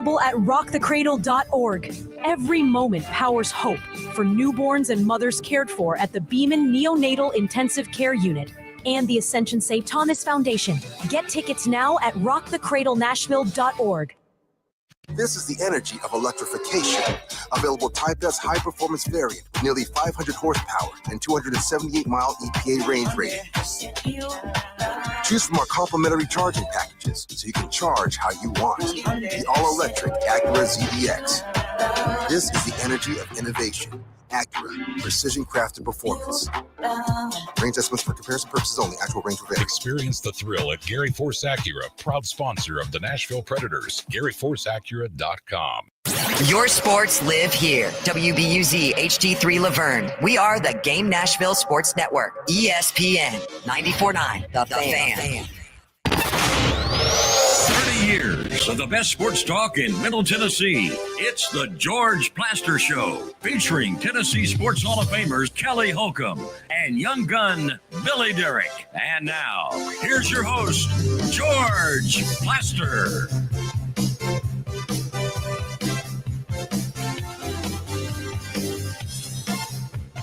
At rockthecradle.org. Every moment powers hope for newborns and mothers cared for at the Beeman Neonatal Intensive Care Unit and the Ascension St. Thomas Foundation. Get tickets now at rockthecradlenashville.org. This is the energy of electrification. Available Type S high-performance variant, nearly 500 horsepower and 278-mile EPA range rating. Choose from our complimentary charging packages so you can charge how you want. The all-electric Acura ZDX. This is the energy of innovation. Acura, precision-crafted performance. Range estimates for comparison purposes only. Actual range will vary. Experience the thrill at Gary Force Acura, proud sponsor of the Nashville Predators. GaryForceAcura.com. Your sports live here. WBUZ HD3 Laverne. We are the Game Nashville Sports Network. ESPN 94.9. The Fan. 30 years of the best sports talk in Middle Tennessee. It's the George Plaster Show, featuring Tennessee Sports Hall of Famers Kelly Holcomb and young gun Billy Derrick. And now, here's your host, George Plaster.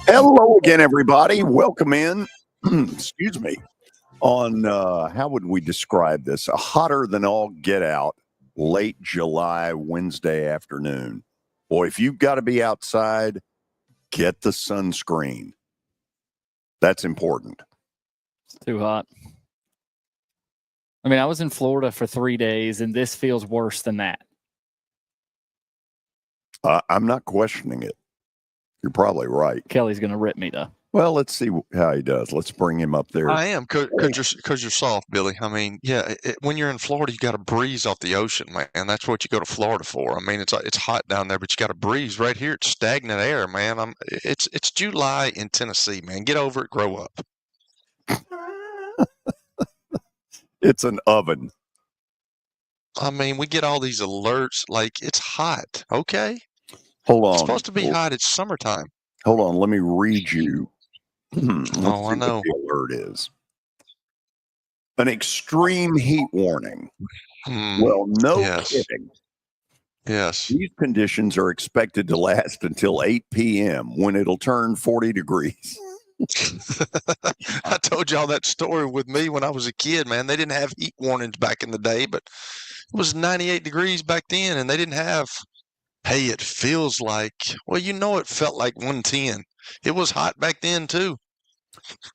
Hello again, everybody. Welcome in. Excuse me. On how would we describe this? A hotter than all get out, late July Wednesday afternoon. Boy, if you've got to be outside, get the sunscreen. That's important. It's too hot. I mean, I was in Florida for 3 days, and this feels worse than that. I'm not questioning it. You're probably right. Kelly's going to rip me, though. Well, let's see how he does. Let's bring him up there. I am, because you're soft, Billy. I mean, yeah, when you're in Florida, you got a breeze off the ocean, man. That's what you go to Florida for. I mean, it's hot down there, but you got a breeze right here. It's stagnant air, man. It's July in Tennessee, man. Get over it. Grow up. It's an oven. I mean, we get all these alerts like it's hot. Okay. Hold on. It's supposed to be hot. It's summertime. Hold on. Let me read you. Oh, I know. What the alert is. An extreme heat warning. Well, no kidding. Yes. These conditions are expected to last until 8 p.m. when it'll turn 40 degrees. I told y'all that story with me when I was a kid, man. They didn't have heat warnings back in the day, but it was 98 degrees back then, and they didn't have, hey, it feels like, well, it felt like 110. It was hot back then, too.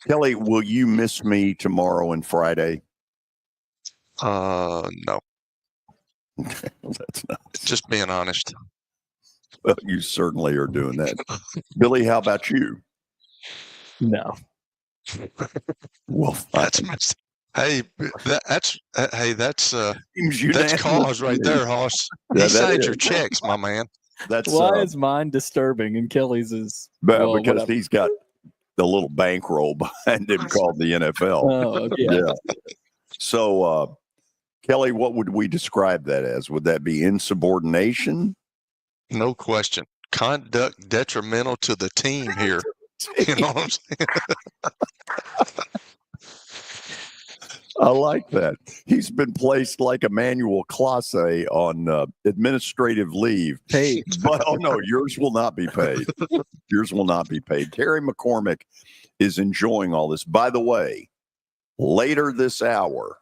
Kelly, will you miss me tomorrow and Friday? No. That's not. Just being honest. Well, you certainly are doing that. Billy, how about you? No. Well, that's cause right there, Hoss. He signed your checks, my man. That's why is mine disturbing and Kelly's is because whatever. He's got the little bankroll behind him called the NFL. Oh, okay. Yeah. So, Kelly, what would we describe that as? Would that be insubordination? No question. Conduct detrimental to the team here. You know what I'm saying? I like that. He's been placed like Emmanuel Classe on administrative leave. Paid. But, oh, no, yours will not be paid. Yours will not be paid. Terry McCormick is enjoying all this. By the way, later this hour,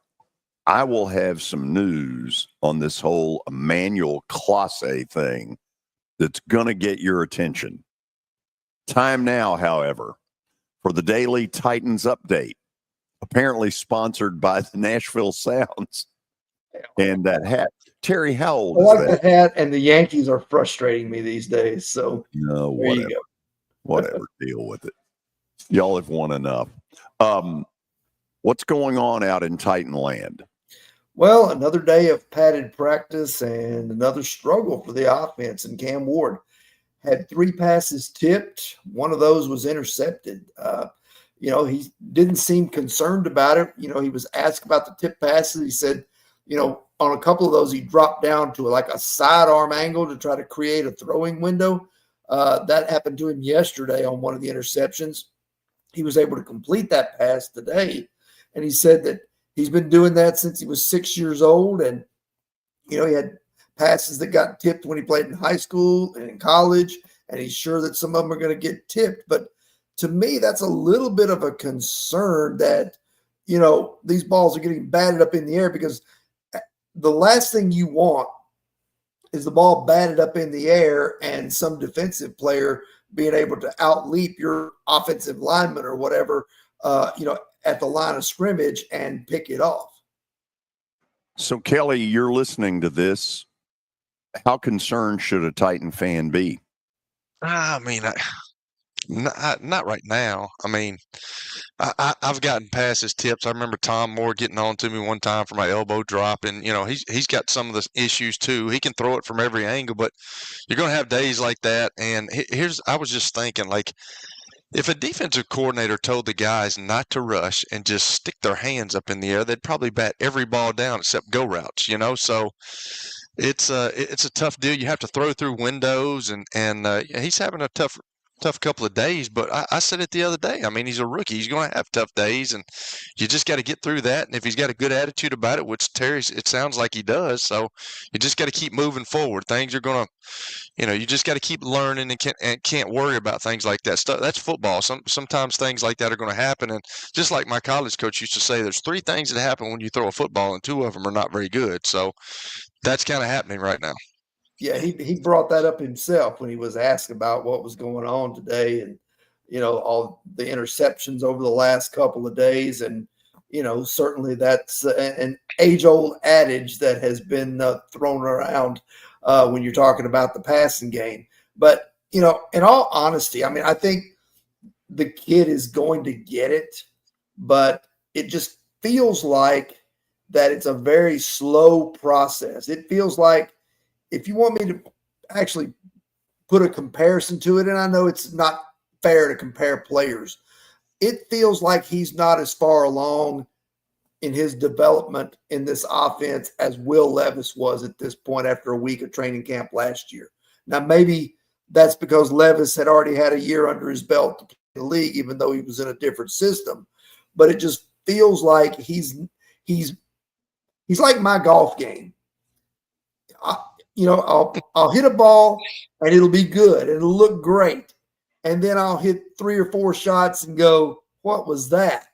I will have some news on this whole Emmanuel Classe thing that's going to get your attention. Time now, however, for the Daily Titans Update, apparently sponsored by the Nashville Sounds and that hat. Terry, how old is that? I like the hat, and the Yankees are frustrating me these days. So, no, there you go. Whatever, deal with it. Y'all have won enough. What's going on out in Titan land? Well, another day of padded practice and another struggle for the offense. And Cam Ward had 3 passes tipped. One of those was intercepted. He didn't seem concerned about it. He was asked about the tip passes. He said, on a couple of those, he dropped down to like a sidearm angle to try to create a throwing window. That happened to him yesterday on one of the interceptions. He was able to complete that pass today. And he said that he's been doing that since he was 6 years old. And, he had passes that got tipped when he played in high school and in college, and he's sure that some of them are going to get tipped. But to me, that's a little bit of a concern that, these balls are getting batted up in the air, because the last thing you want is the ball batted up in the air and some defensive player being able to outleap your offensive lineman or whatever, at the line of scrimmage and pick it off. So, Kelly, you're listening to this. How concerned should a Titan fan be? I mean, not right now. I mean, I've gotten past his tips. I remember Tom Moore getting on to me one time for my elbow drop, and he's got some of the issues too. He can throw it from every angle, but you're going to have days like that. And I was just thinking, like, if a defensive coordinator told the guys not to rush and just stick their hands up in the air, they'd probably bat every ball down except go routes, So it's a tough deal. You have to throw through windows, and he's having a tough couple of days. But I said it the other day. I mean, he's a rookie. He's going to have tough days, and you just got to get through that. And if he's got a good attitude about it, which it sounds like he does, so you just got to keep moving forward. Things are going to, you just got to keep learning and can't worry about things like that. That's football. Sometimes things like that are going to happen. And just like my college coach used to say, there's 3 things that happen when you throw a football, and 2 of them are not very good. So that's kind of happening right now. Yeah, he brought that up himself when he was asked about what was going on today, and all the interceptions over the last couple of days, and certainly that's an age-old adage that has been thrown around when you're talking about the passing game. But in all honesty, I mean, I think the kid is going to get it, but it just feels like that it's a very slow process. It feels like, if you want me to actually put a comparison to it, and I know it's not fair to compare players, it feels like he's not as far along in his development in this offense as Will Levis was at this point after a week of training camp last year. Now, maybe that's because Levis had already had a year under his belt to play the league, even though he was in a different system. But it just feels like he's like my golf game. I'll hit a ball and it'll be good and it'll look great. And then I'll hit 3 or 4 shots and go, what was that?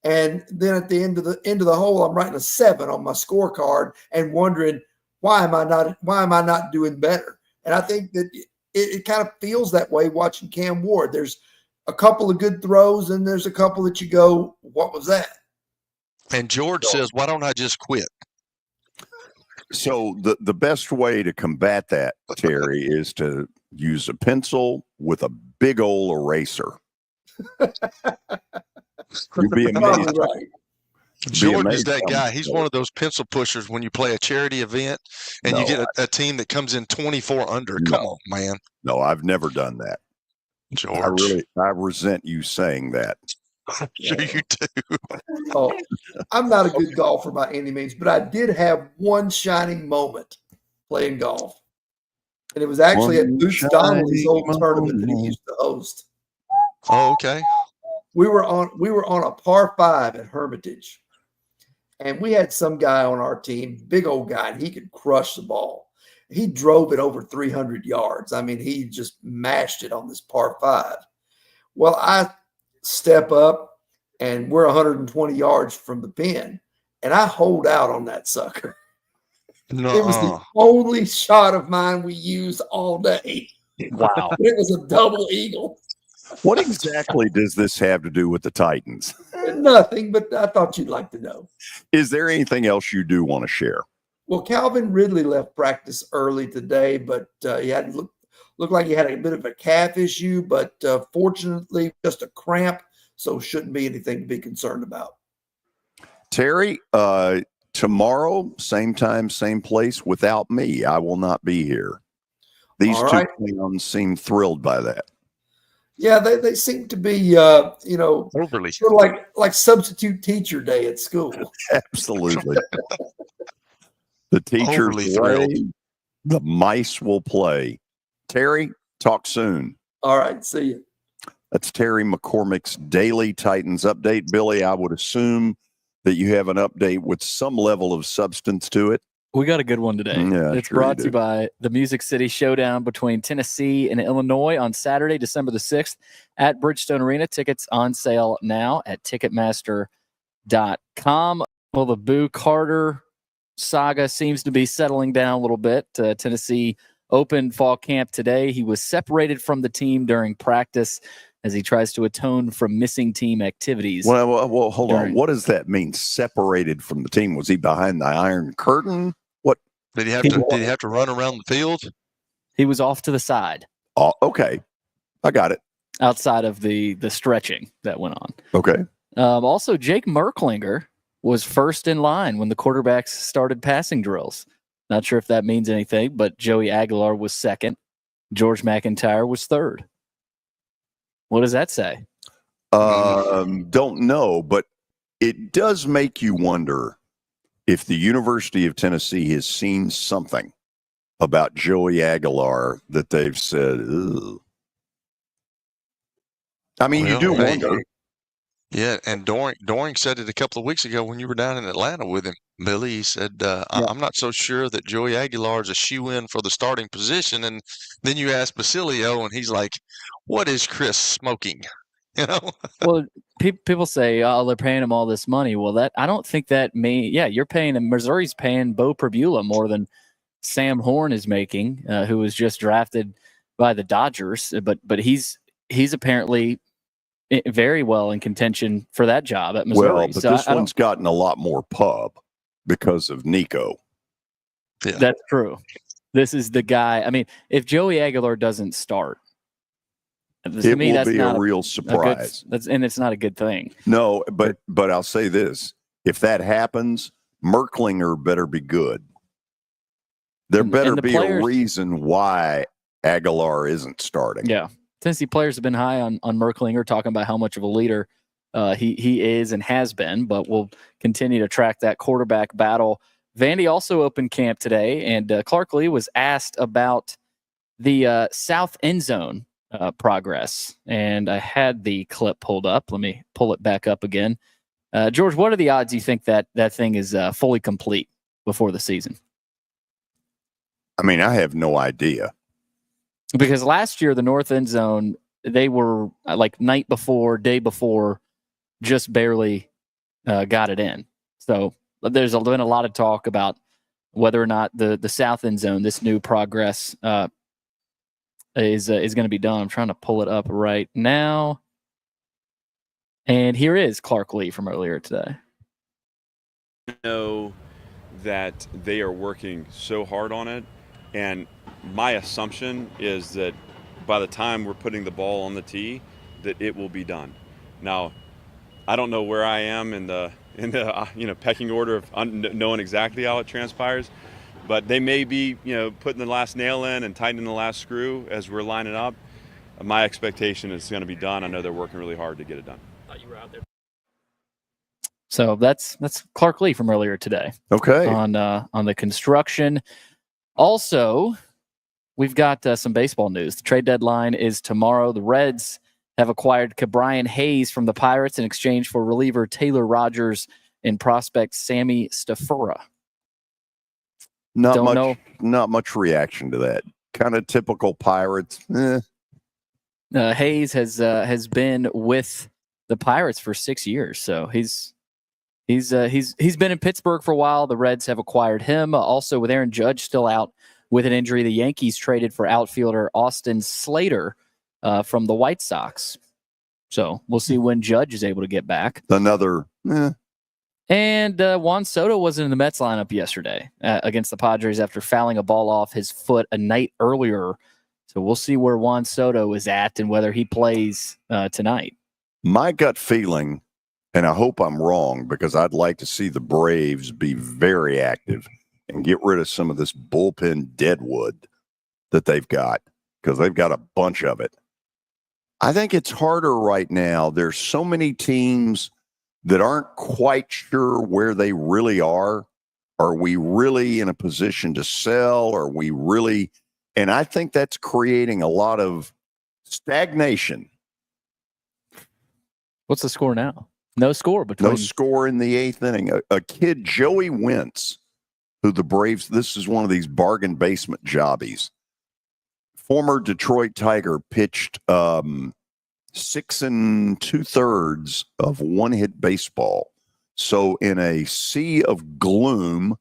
And then at the end of the hole, I'm writing a 7 on my scorecard and wondering, why am I not doing better? And I think that it kind of feels that way watching Cam Ward. There's a couple of good throws and there's a couple that you go, what was that? And George says, why don't I just quit? So the best way to combat that, Terry, is to use a pencil with a big old eraser. You'd be amazed. Right. George is that guy. He's one of those pencil pushers when you play a charity event and you get a team that comes in 24 under. Come on, man. No, I've never done that. George. I resent you saying that. Sure you do. Oh, I'm not a good golfer by any means, but I did have one shining moment playing golf. And it was actually at Boots Donnelly's old tournament that he used to host. Oh, okay. We were on a par 5 at Hermitage. And we had some guy on our team, big old guy, and he could crush the ball. He drove it over 300 yards. I mean, he just mashed it on this par 5. Well, I step up and we're 120 yards from the pin, and I hold out on that sucker. It was the only shot of mine we used all day. Wow. It was a double eagle. What exactly does this have to do with the Titans? Nothing, but I thought you'd like to know. Is there anything else you do want to share? Well, Calvin Ridley left practice early today, but he had looked like he had a bit of a calf issue, but fortunately just a cramp, so shouldn't be anything to be concerned about. Terry, tomorrow, same time, same place, without me. I will not be here. These two clowns seem thrilled by that. Yeah, they seem to be, overly sort of like substitute teacher day at school. Absolutely. The teachers play, the mice will play. Terry, talk soon. All right, see you. That's Terry McCormick's Daily Titans Update. Billy, I would assume that you have an update with some level of substance to it. We got a good one today. Yeah, It's sure brought you to you by the Music City Showdown between Tennessee and Illinois on Saturday, December the 6th at Bridgestone Arena. Tickets on sale now at Ticketmaster.com. Well, the Boo Carter saga seems to be settling down a little bit. Tennessee opened fall camp today. He was separated from the team during practice as he tries to atone from missing team activities. Well, hold on. What does that mean? Separated from the team? Was he behind the Iron Curtain? What Did he have to run around the field? He was off to the side. Oh, okay, I got it. Outside of the stretching that went on. Okay. Also, Jake Merklinger was first in line when the quarterbacks started passing drills. Not sure if that means anything, but Joey Aguilar was second. George McIntyre was third. What does that say? Don't know, but it does make you wonder if the University of Tennessee has seen something about Joey Aguilar that they've said, ugh. I mean, you do wonder. Yeah, and Doring said it a couple of weeks ago when you were down in Atlanta with him, Billy. He said, I'm not so sure that Joey Aguilar is a shoe-in for the starting position. And then you ask Basilio, and he's like, what is Chris smoking? You know? Well, people say, oh, they're paying him all this money. Well, I don't think that you're paying him. Missouri's paying Bo Perbula more than Sam Horn is making, who was just drafted by the Dodgers. But he's apparently very well in contention for that job at Missouri. Well, but this one's gotten a lot more pub because of Nico. Yeah. That's true. This is the guy. I mean, if Joey Aguilar doesn't start, it will be a real surprise. And it's not a good thing. No, but I'll say this. If that happens, Merklinger better be good. There better be a reason why Aguilar isn't starting. Yeah. Tennessee players have been high on Merklinger, talking about how much of a leader he is and has been, but we'll continue to track that quarterback battle. Vandy also opened camp today, and Clark Lee was asked about the south end zone progress, and I had the clip pulled up. Let me pull it back up again. George, what are the odds you think that thing is fully complete before the season? I mean, I have no idea. Because last year, the north end zone, they were like day before, just barely got it in. So there's been a lot of talk about whether or not the south end zone, this new progress, is going to be done. I'm trying to pull it up right now. And here is Clark Lee from earlier today. I know that they are working so hard on it, and my assumption is that by the time we're putting the ball on the tee, that it will be done. Now, I don't know where I am in the pecking order of knowing exactly how it transpires, but they may be putting the last nail in and tightening the last screw as we're lining up. My expectation is it's going to be done. I know they're working really hard to get it done. Thought you were out there. So that's Clark Lee from earlier today. Okay. On the construction. Also, we've got some baseball news. The trade deadline is tomorrow. The Reds have acquired Ke'Bryan Hayes from the Pirates in exchange for reliever Taylor Rogers and prospect Sammy Stafura. Not much reaction to that. Kind of typical Pirates. Hayes has been with the Pirates for 6 years, so he's been in Pittsburgh for a while. The Reds have acquired him. Also, with Aaron Judge still out with an injury, the Yankees traded for outfielder Austin Slater from the White Sox. So we'll see when Judge is able to get back. Another. And Juan Soto wasn't in the Mets lineup yesterday against the Padres after fouling a ball off his foot a night earlier. So we'll see where Juan Soto is at and whether he plays tonight. My gut feeling, and I hope I'm wrong, because I'd like to see the Braves be very active and get rid of some of this bullpen deadwood that they've got, because they've got a bunch of it. I think it's harder right now. There's so many teams that aren't quite sure where they really are. Are we really in a position to sell? Are we really? And I think that's creating a lot of stagnation. What's the score now? No score between. No score in the eighth inning. A kid, Joey Wentz, who the Braves, this is one of these bargain basement jobbies. Former Detroit Tiger pitched 6 2/3 of one-hit baseball. So in a sea of gloom,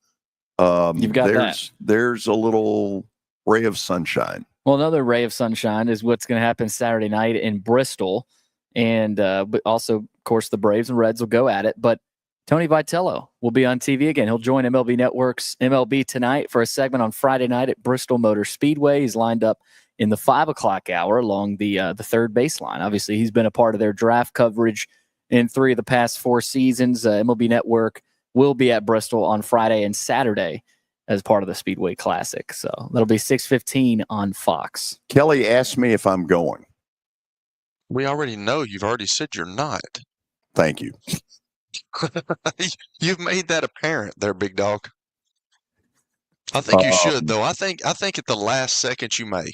You've got there's a little ray of sunshine. Well, another ray of sunshine is what's going to happen Saturday night in Bristol. And but also, of course, the Braves and Reds will go at it. But Tony Vitello will be on TV again. He'll join MLB Network's MLB Tonight for a segment on Friday night at Bristol Motor Speedway. He's lined up in the 5 o'clock hour along the third baseline. Obviously, he's been a part of their draft coverage in 3 of the past 4 seasons. MLB Network will be at Bristol on Friday and Saturday as part of the Speedway Classic. So that'll be 6:15 on Fox. Kelly asked me if I'm going. We already know. You've already said you're not. Thank you. You've made that apparent there, big dog. I think you should, though. I think at the last second you may.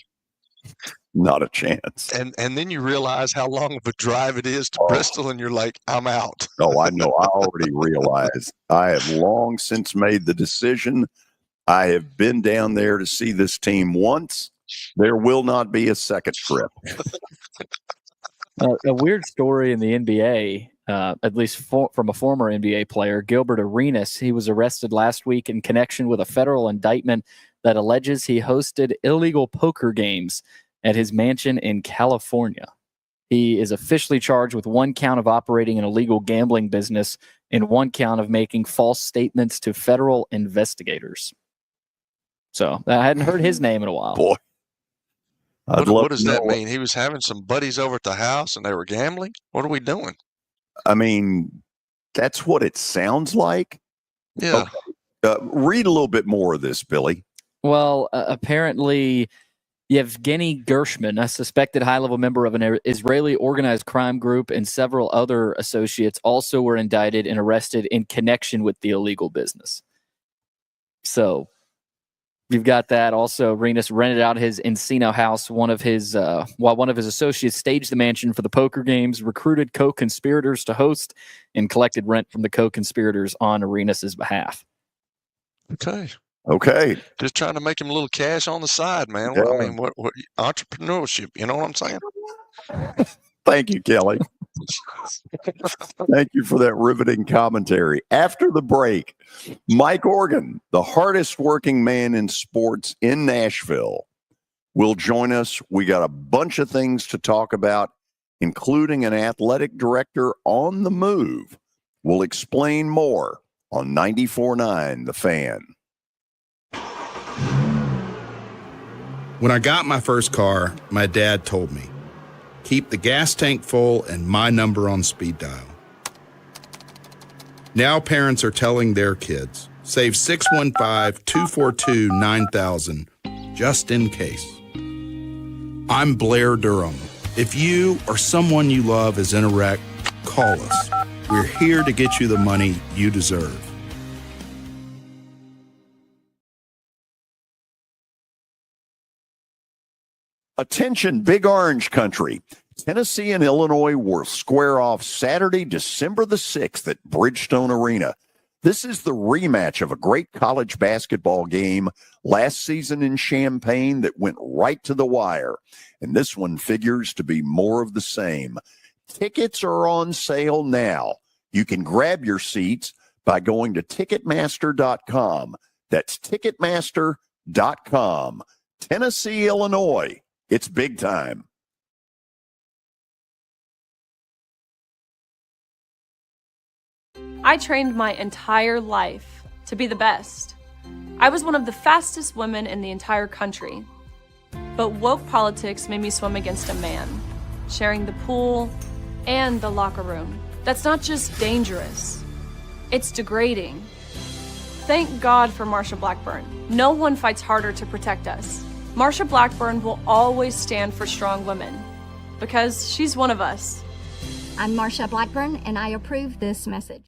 Not a chance. And then you realize how long of a drive it is to Bristol, and you're like, I'm out. Oh, I know. I already realize. I have long since made the decision. I have been down there to see this team once. There will not be a second trip. A weird story in the NBA, at least from a former NBA player, Gilbert Arenas. He was arrested last week in connection with a federal indictment that alleges he hosted illegal poker games at his mansion in California. He is officially charged with 1 count of operating an illegal gambling business and 1 count of making false statements to federal investigators. So I hadn't heard his name in a while. Boy. What does that mean? He was having some buddies over at the house and they were gambling? What are we doing? I mean, that's what it sounds like. Yeah. Okay. Read a little bit more of this, Billy. Well, apparently Yevgeny Gershman, a suspected high-level member of an Israeli organized crime group, and several other associates also were indicted and arrested in connection with the illegal business. So you've got that. Also, Arenas rented out his Encino house. While one of his associates staged the mansion for the poker games, recruited co-conspirators to host, and collected rent from the co-conspirators on Arenas' behalf. Okay. Just trying to make him a little cash on the side, man. Yeah. I mean, what entrepreneurship? You know what I'm saying? Thank you, Kelly. Thank you for that riveting commentary. After the break, Mike Organ, the hardest working man in sports in Nashville, will join us. We got a bunch of things to talk about, including an athletic director on the move. We'll explain more on 94.9 The Fan. When I got my first car, my dad told me, keep the gas tank full and my number on speed dial. Now parents are telling their kids, save 615-242-9000 just in case. I'm Blair Durham. If you or someone you love is in a wreck, call us. We're here to get you the money you deserve. Attention, Big Orange Country. Tennessee and Illinois will square off Saturday, December the 6th at Bridgestone Arena. This is the rematch of a great college basketball game last season in Champaign that went right to the wire. And this one figures to be more of the same. Tickets are on sale now. You can grab your seats by going to Ticketmaster.com. That's Ticketmaster.com. Tennessee, Illinois. It's big time. I trained my entire life to be the best. I was one of the fastest women in the entire country. But woke politics made me swim against a man, sharing the pool and the locker room. That's not just dangerous, it's degrading. Thank God for Marsha Blackburn. No one fights harder to protect us. Marsha Blackburn will always stand for strong women because she's one of us. I'm Marsha Blackburn, and I approve this message.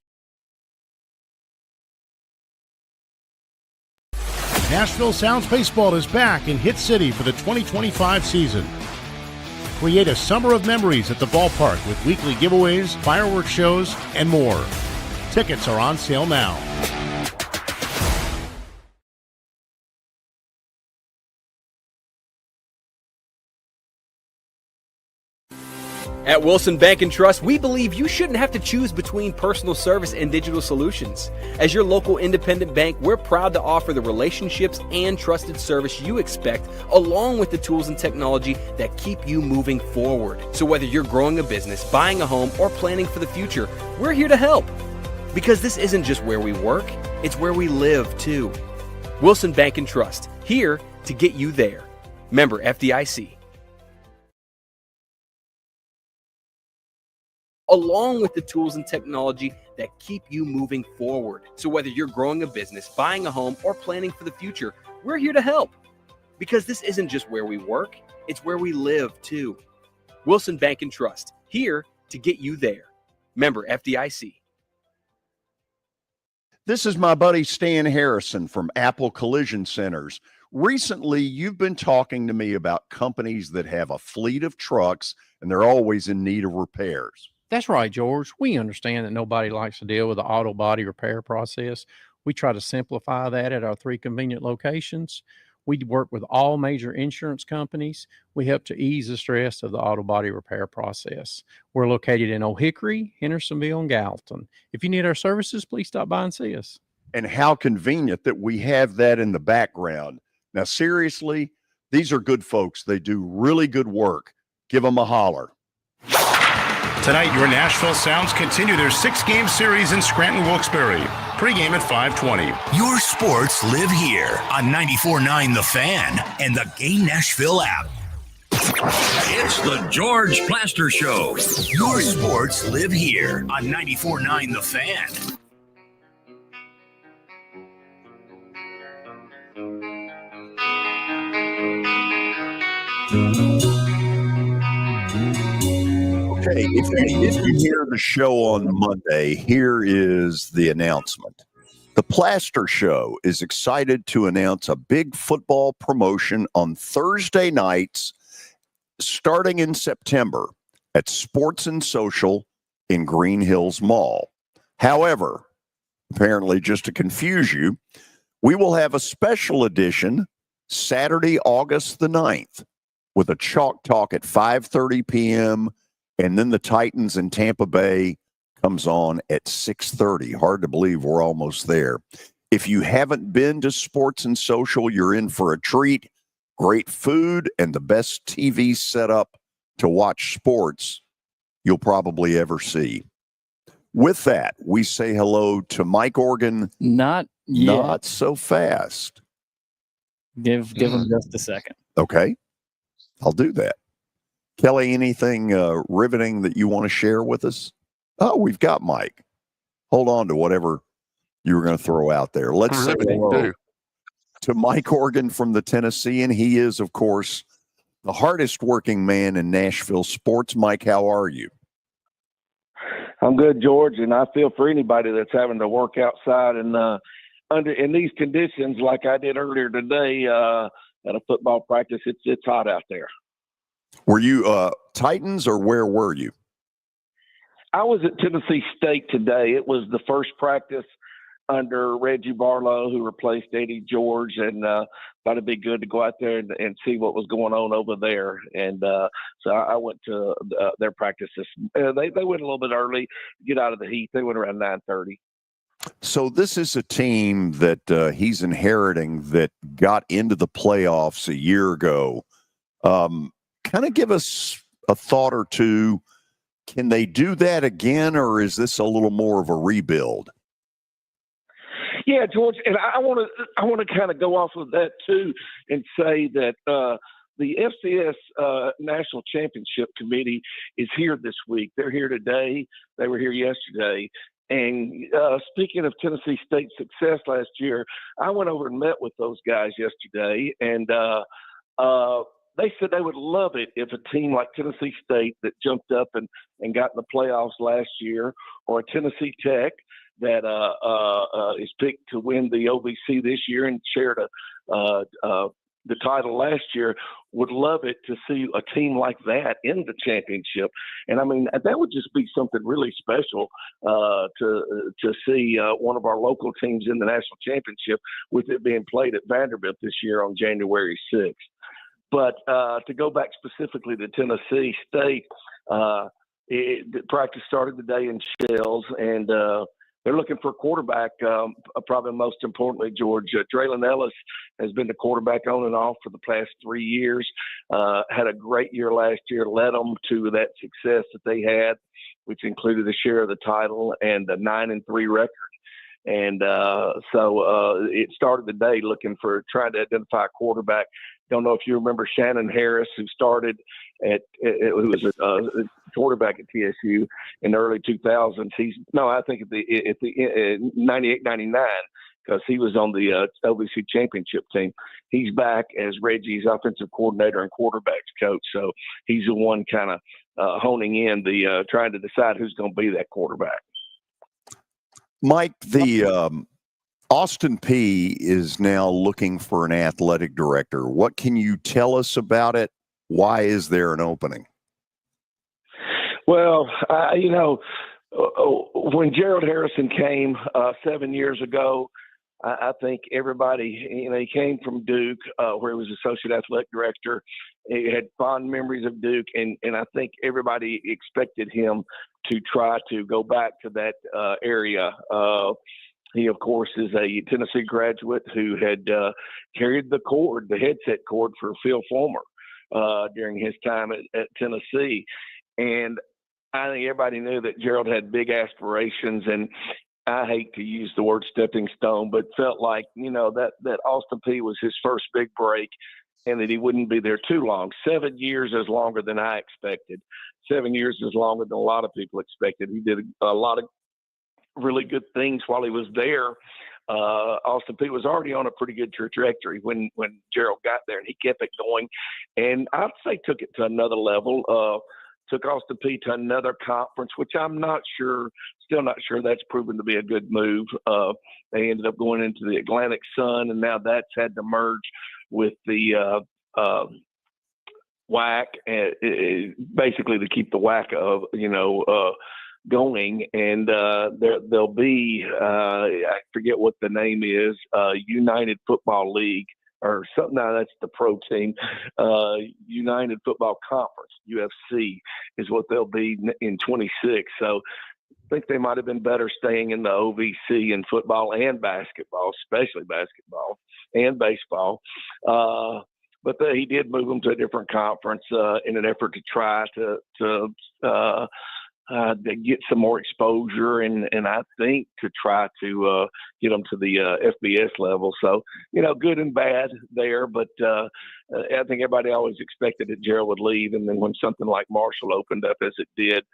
Nashville Sounds Baseball is back in Hit City for the 2025 season. Create a summer of memories at the ballpark with weekly giveaways, fireworks shows, and more. Tickets are on sale now. At Wilson Bank and Trust, we believe you shouldn't have to choose between personal service and digital solutions. As your local independent bank, we're proud to offer the relationships and trusted service you expect, along with the tools and technology that keep you moving forward. So whether you're growing a business, buying a home, or planning for the future, we're here to help. Because this isn't just where we work, it's where we live too. Wilson Bank and Trust, here to get you there. Member FDIC. Along with the tools and technology that keep you moving forward. So whether you're growing a business, buying a home, or planning for the future, we're here to help. Because this isn't just where we work, it's where we live too. Wilson Bank and Trust, here to get you there. Member FDIC. This is my buddy Stan Harrison from Apple Collision Centers. Recently, you've been talking to me about companies that have a fleet of trucks and they're always in need of repairs. That's right, George. We understand that nobody likes to deal with the auto body repair process. We try to simplify that at our 3 convenient locations. We work with all major insurance companies. We help to ease the stress of the auto body repair process. We're located in Old Hickory, Hendersonville, and Gallatin. If you need our services, please stop by and see us. And how convenient that we have that in the background. Now, seriously, these are good folks. They do really good work. Give them a holler. Tonight, your Nashville Sounds continue their 6-game series in Scranton-Wilkes-Barre. Pre-game at 5:20. Your sports live here on 94.9 The Fan and the Game Nashville app. It's the George Plaster Show. Your sports live here on 94.9 The Fan. Okay, if you hear the show on Monday, here is the announcement. The Plaster Show is excited to announce a big football promotion on Thursday nights starting in September at Sports and Social in Green Hills Mall. However, apparently just to confuse you, we will have a special edition Saturday, August the 9th with a Chalk Talk at 5:30 p.m., and then the Titans in Tampa Bay comes on at 6:30. Hard to believe we're almost there. If you haven't been to Sports and Social, you're in for a treat. Great food and the best TV setup to watch sports you'll probably ever see. With that, we say hello to Mike Organ. Not yet. Not so fast. Give him just a second. Okay, I'll do that. Kelly, anything riveting that you want to share with us? Oh, we've got Mike. Hold on to whatever you were going to throw out there. Let's say hello to Mike Organ from the Tennessean. He is, of course, the hardest working man in Nashville sports. Mike, how are you? I'm good, George, and I feel for anybody that's having to work outside and in these conditions like I did earlier today at a football practice. It's hot out there. Were you Titans or where were you? I was at Tennessee State today. It was the first practice under Reggie Barlow, who replaced Eddie George, and thought it'd be good to go out there and see what was going on over there. And so I went to their practices. They went a little bit early to get out of the heat. They went around 9:30. So this is a team that he's inheriting that got into the playoffs a year ago. Kind of give us a thought or two. Can they do that again, or is this a little more of a rebuild? Yeah, George, and I want to kind of go off of that too and say that the FCS National Championship Committee is here this week. They're here today. They were here yesterday. And speaking of Tennessee State's success last year, I went over and met with those guys yesterday, and they said they would love it if a team like Tennessee State that jumped up and got in the playoffs last year, or a Tennessee Tech that is picked to win the OVC this year and shared the title last year, would love it to see a team like that in the championship. And I mean, that would just be something really special to see one of our local teams in the national championship, with it being played at Vanderbilt this year on January 6th. But to go back specifically to Tennessee State, The practice started today in Shells, and they're looking for a quarterback. Probably most importantly, George, Draylon Ellis has been the quarterback on and off for the past 3 years. Had a great year last year, led them to that success that they had, which included a share of the title and a 9-3 record. And so it started the day trying to identify a quarterback. Don't know if you remember Shannon Harris, who started who was a quarterback at TSU in the early 2000s. I think at the 98, 99, because he was on the OVC championship team. He's back as Reggie's offensive coordinator and quarterbacks coach. So he's the one kind of honing in trying to decide who's going to be that quarterback. Mike, the Austin Peay is now looking for an athletic director. What can you tell us about it? Why is there an opening? Well, when Gerald Harrison came 7 years ago, I think everybody, he came from Duke, where he was associate athletic director. He had fond memories of Duke, and I think everybody expected him to try to go back to that area. He, of course, is a Tennessee graduate who had carried the headset cord for Phil Fulmer during his time at Tennessee. And I think everybody knew that Gerald had big aspirations, and I hate to use the word stepping stone, but felt like, that Austin Peay was his first big break and that he wouldn't be there too long. 7 years is longer than I expected. 7 years is longer than a lot of people expected. He did a lot of really good things while he was there. Austin Peay was already on a pretty good trajectory when Gerald got there, and he kept it going. And I'd say took it to another level. Took Austin Peay to another conference, which I'm still not sure that's proven to be a good move. They ended up going into the Atlantic Sun, and now that's had to merge with the WAC, basically to keep the WAC going. And there'll be, I forget what the name is, United Football League or something. No, that's the pro team. United Football Conference, UFC, is what they'll be in 26. So I think they might have been better staying in the OVC in football and basketball, especially basketball and baseball. But he did move them to a different conference in an effort to try to get some more exposure and I think to try to get them to the FBS level. So, good and bad there, but I think everybody always expected that Gerald would leave. And then when something like Marshall opened up, as it did,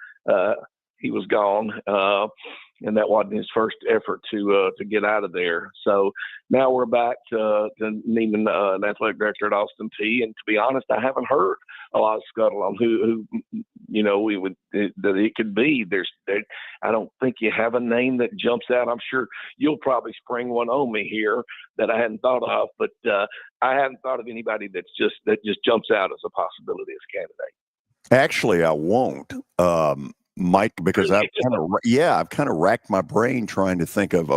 he was gone. And that wasn't his first effort to get out of there. So now we're back to Neiman, an athletic director at Austin Peay. And to be honest, I haven't heard a lot of scuttle on who that it could be. I don't think you have a name that jumps out. I'm sure you'll probably spring one on me here that I hadn't thought of, but I haven't thought of anybody that just jumps out as a possibility as a candidate. Actually, I won't. Mike, because I've kind of racked my brain trying to think of,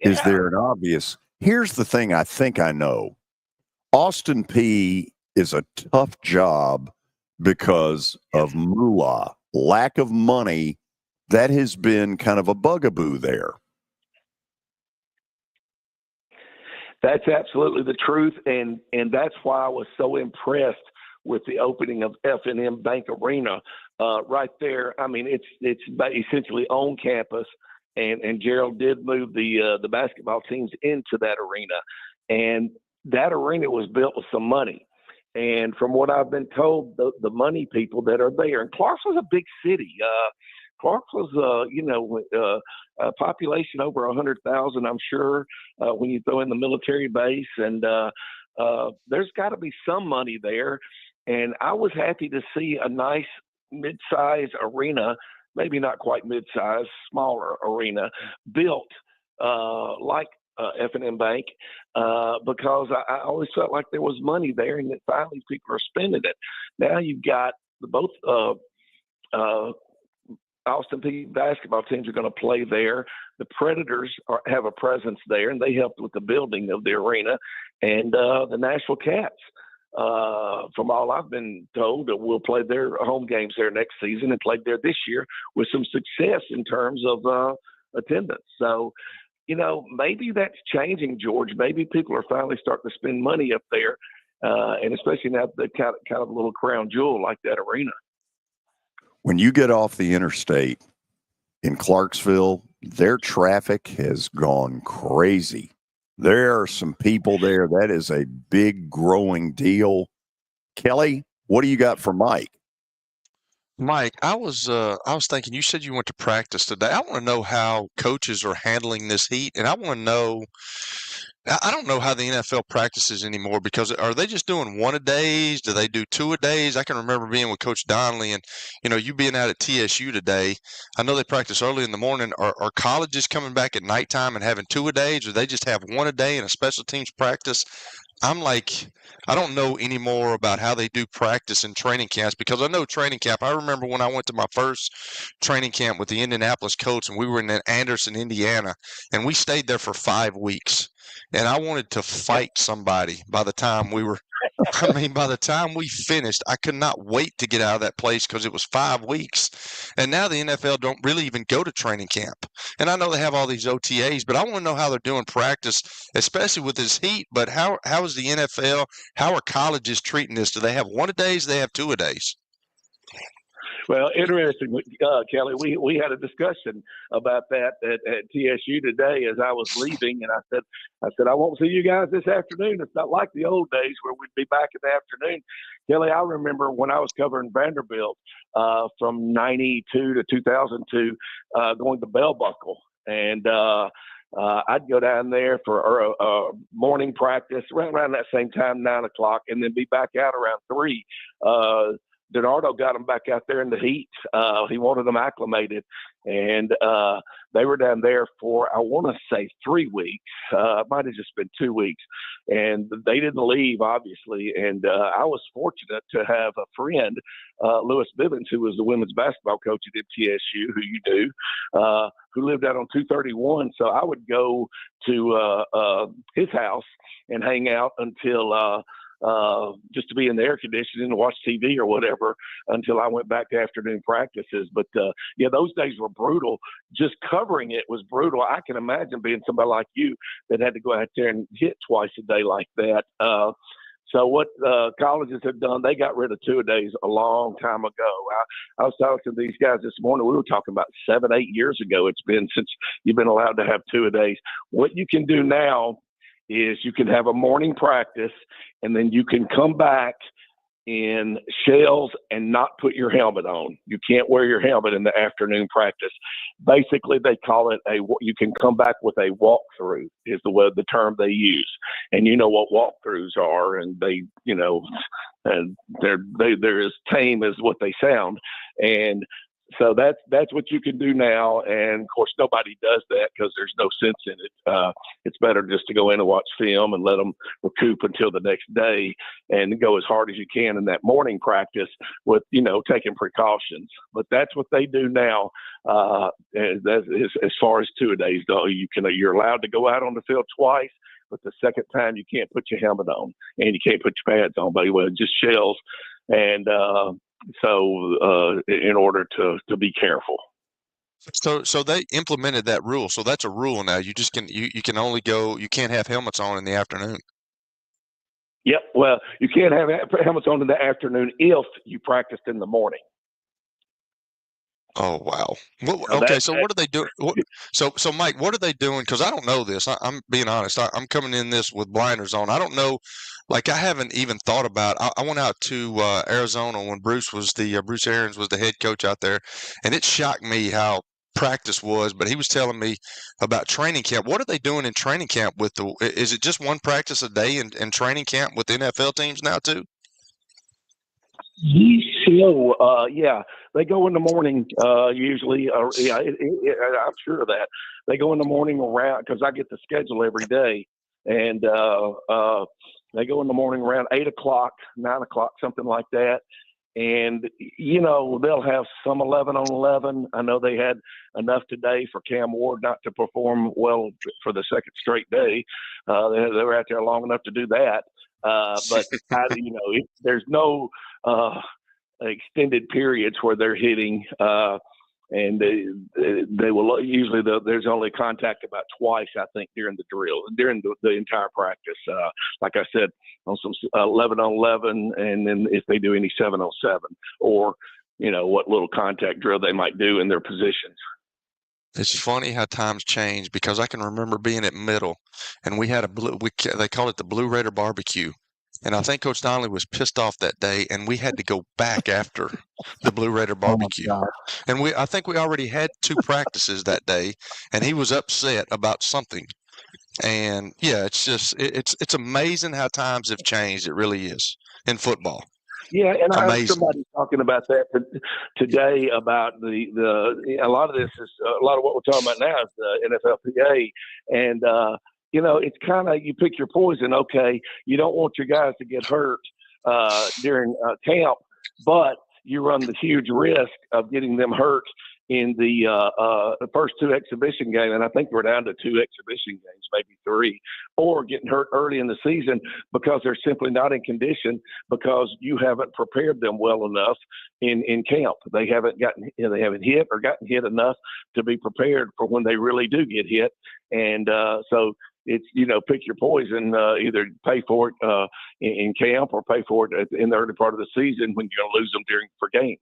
is there an obvious? Here's the thing I think I know. Austin Peay is a tough job because of moolah, lack of money. That has been kind of a bugaboo there. That's absolutely the truth, and that's why I was so impressed with the opening of F&M Bank Arena right there. I mean, it's essentially on campus, and Gerald did move the basketball teams into that arena, and that arena was built with some money. And from what I've been told, the money people that are there, and Clarksville's a big city. Clarksville's, a population over 100,000, I'm sure, when you throw in the military base, and there's got to be some money there. And I was happy to see a nice mid-size arena, maybe not quite mid-size, smaller arena, built like F&M Bank, because I always felt like there was money there and that finally people are spending it. Now you've got both Austin Peay basketball teams are going to play there. The Predators have a presence there, and they helped with the building of the arena, and the Nashville Cats from all I've been told, that will play their home games there next season and played there this year with some success in terms of attendance. So, maybe that's changing, George. Maybe people are finally starting to spend money up there, and especially now the kind of a little crown jewel like that arena. When you get off the interstate in Clarksville, their traffic has gone crazy. There are some people there. That is a big growing deal. Kelly, what do you got for Mike? Mike, I was thinking, you said you went to practice today. I want to know how coaches are handling this heat, and I want to know, I don't know how the NFL practices anymore, because are they just doing one-a-days? Do they do two-a-days? I can remember being with Coach Donnelly, and you being out at TSU today. I know they practice early in the morning. Are colleges coming back at nighttime and having two-a-days, or they just have one-a-day and a special teams practice? I'm like, I don't know anymore about how they do practice in training camps, because I know training camp. I remember when I went to my first training camp with the Indianapolis Colts, and we were in Anderson, Indiana, and we stayed there for 5 weeks. And I wanted to fight somebody by the time we were, by the time we finished, I could not wait to get out of that place, because it was 5 weeks. And now the NFL don't really even go to training camp. And I know they have all these OTAs, but I want to know how they're doing practice, especially with this heat. But how is the NFL, how are colleges treating this? Do they have one-a-days? Do they have two-a-days? Well, interesting, Kelly. We had a discussion about that at TSU today as I was leaving, and I said I won't see you guys this afternoon. It's not like the old days where we'd be back in the afternoon. Kelly, I remember when I was covering Vanderbilt from '92 to 2002, going to Bell Buckle, and I'd go down there for morning practice around that same time, 9 o'clock, and then be back out around 3. Donardo got them back out there in the heat. He wanted them acclimated, and they were down there for, I want to say, 3 weeks. It might have just been 2 weeks, and they didn't leave, obviously. And I was fortunate to have a friend, Lewis Bivens, who was the women's basketball coach at TSU, who you knew, who lived out on 231. So I would go to his house and hang out until just to be in the air conditioning and watch TV or whatever until I went back to afternoon practices. But yeah, those days were brutal. Just covering it was brutal. I can imagine being somebody like you that had to go out there and hit twice a day like that. So what colleges have done, they got rid of two-a-days a long time ago. I was talking to these guys this morning. We were talking about 7-8 years ago. It's been since you've been allowed to have two-a-days. What you can do now is you can have a morning practice, and then you can come back in shells and not put your helmet on. You can't wear your helmet in the afternoon practice. Basically, they call it you can come back with a walkthrough is the term they use. And you know what walkthroughs are, and and they're as tame as what they sound. And so that's what you can do now. And of course, nobody does that because there's no sense in it. It's better just to go in and watch film and let them recoup until the next day and go as hard as you can in that morning practice with, taking precautions. But that's what they do now. As far as two-a-days go, you're allowed to go out on the field twice, but the second time you can't put your helmet on and you can't put your pads on, but just shells. And, so in order to be careful. So they implemented that rule. So that's a rule now. You just you can only go, you can't have helmets on in the afternoon. Yep. Well, you can't have helmets on in the afternoon if you practiced in the morning. Oh, wow. Well, okay, so what are they doing? So Mike, what are they doing? Because I don't know this. I'm being honest. I'm coming in this with blinders on. I don't know. Like, I haven't even thought about. I went out to Arizona when Bruce Arians was the head coach out there, and it shocked me how practice was. But he was telling me about training camp. What are they doing in training camp with is it just one practice a day in training camp with NFL teams now too? Yeah, they go in the morning usually. I'm sure of that. They go in the morning around, because I get the schedule every day, and they go in the morning around 8 o'clock, 9 o'clock, something like that. And, they'll have some 11 on 11. I know they had enough today for Cam Ward not to perform well for the second straight day. They were out there long enough to do that. But there's no extended periods where they're hitting, and they will usually there's only contact about twice, I think, during the drill, during the entire practice. Like I said, on some 11-on-11, and then if they do any 7-on-7, or what little contact drill they might do in their positions. It's funny how times change, because I can remember being at middle, and we had they call it the Blue Raider barbecue. And I think Coach Donnelly was pissed off that day, and we had to go back after the Blue Raider barbecue. And I think we already had 2 practices that day, and he was upset about something. And yeah, it's just it's amazing how times have changed. It really is in football. Yeah, and I heard Amazing. somebody talking about that today about a lot of this is a lot of what we're talking about now is the NFLPA, and it's kind of you pick your poison. Okay, you don't want your guys to get hurt during camp, but you run the huge risk of getting them hurt in the first 2 exhibition games, and I think we're down to 2 exhibition games, maybe 3, or getting hurt early in the season because they're simply not in condition because you haven't prepared them well enough in camp. They haven't hit or gotten hit enough to be prepared for when they really do get hit, and so it's pick your poison. Either pay for it in camp or pay for it in the early part of the season when you're going to lose them for games.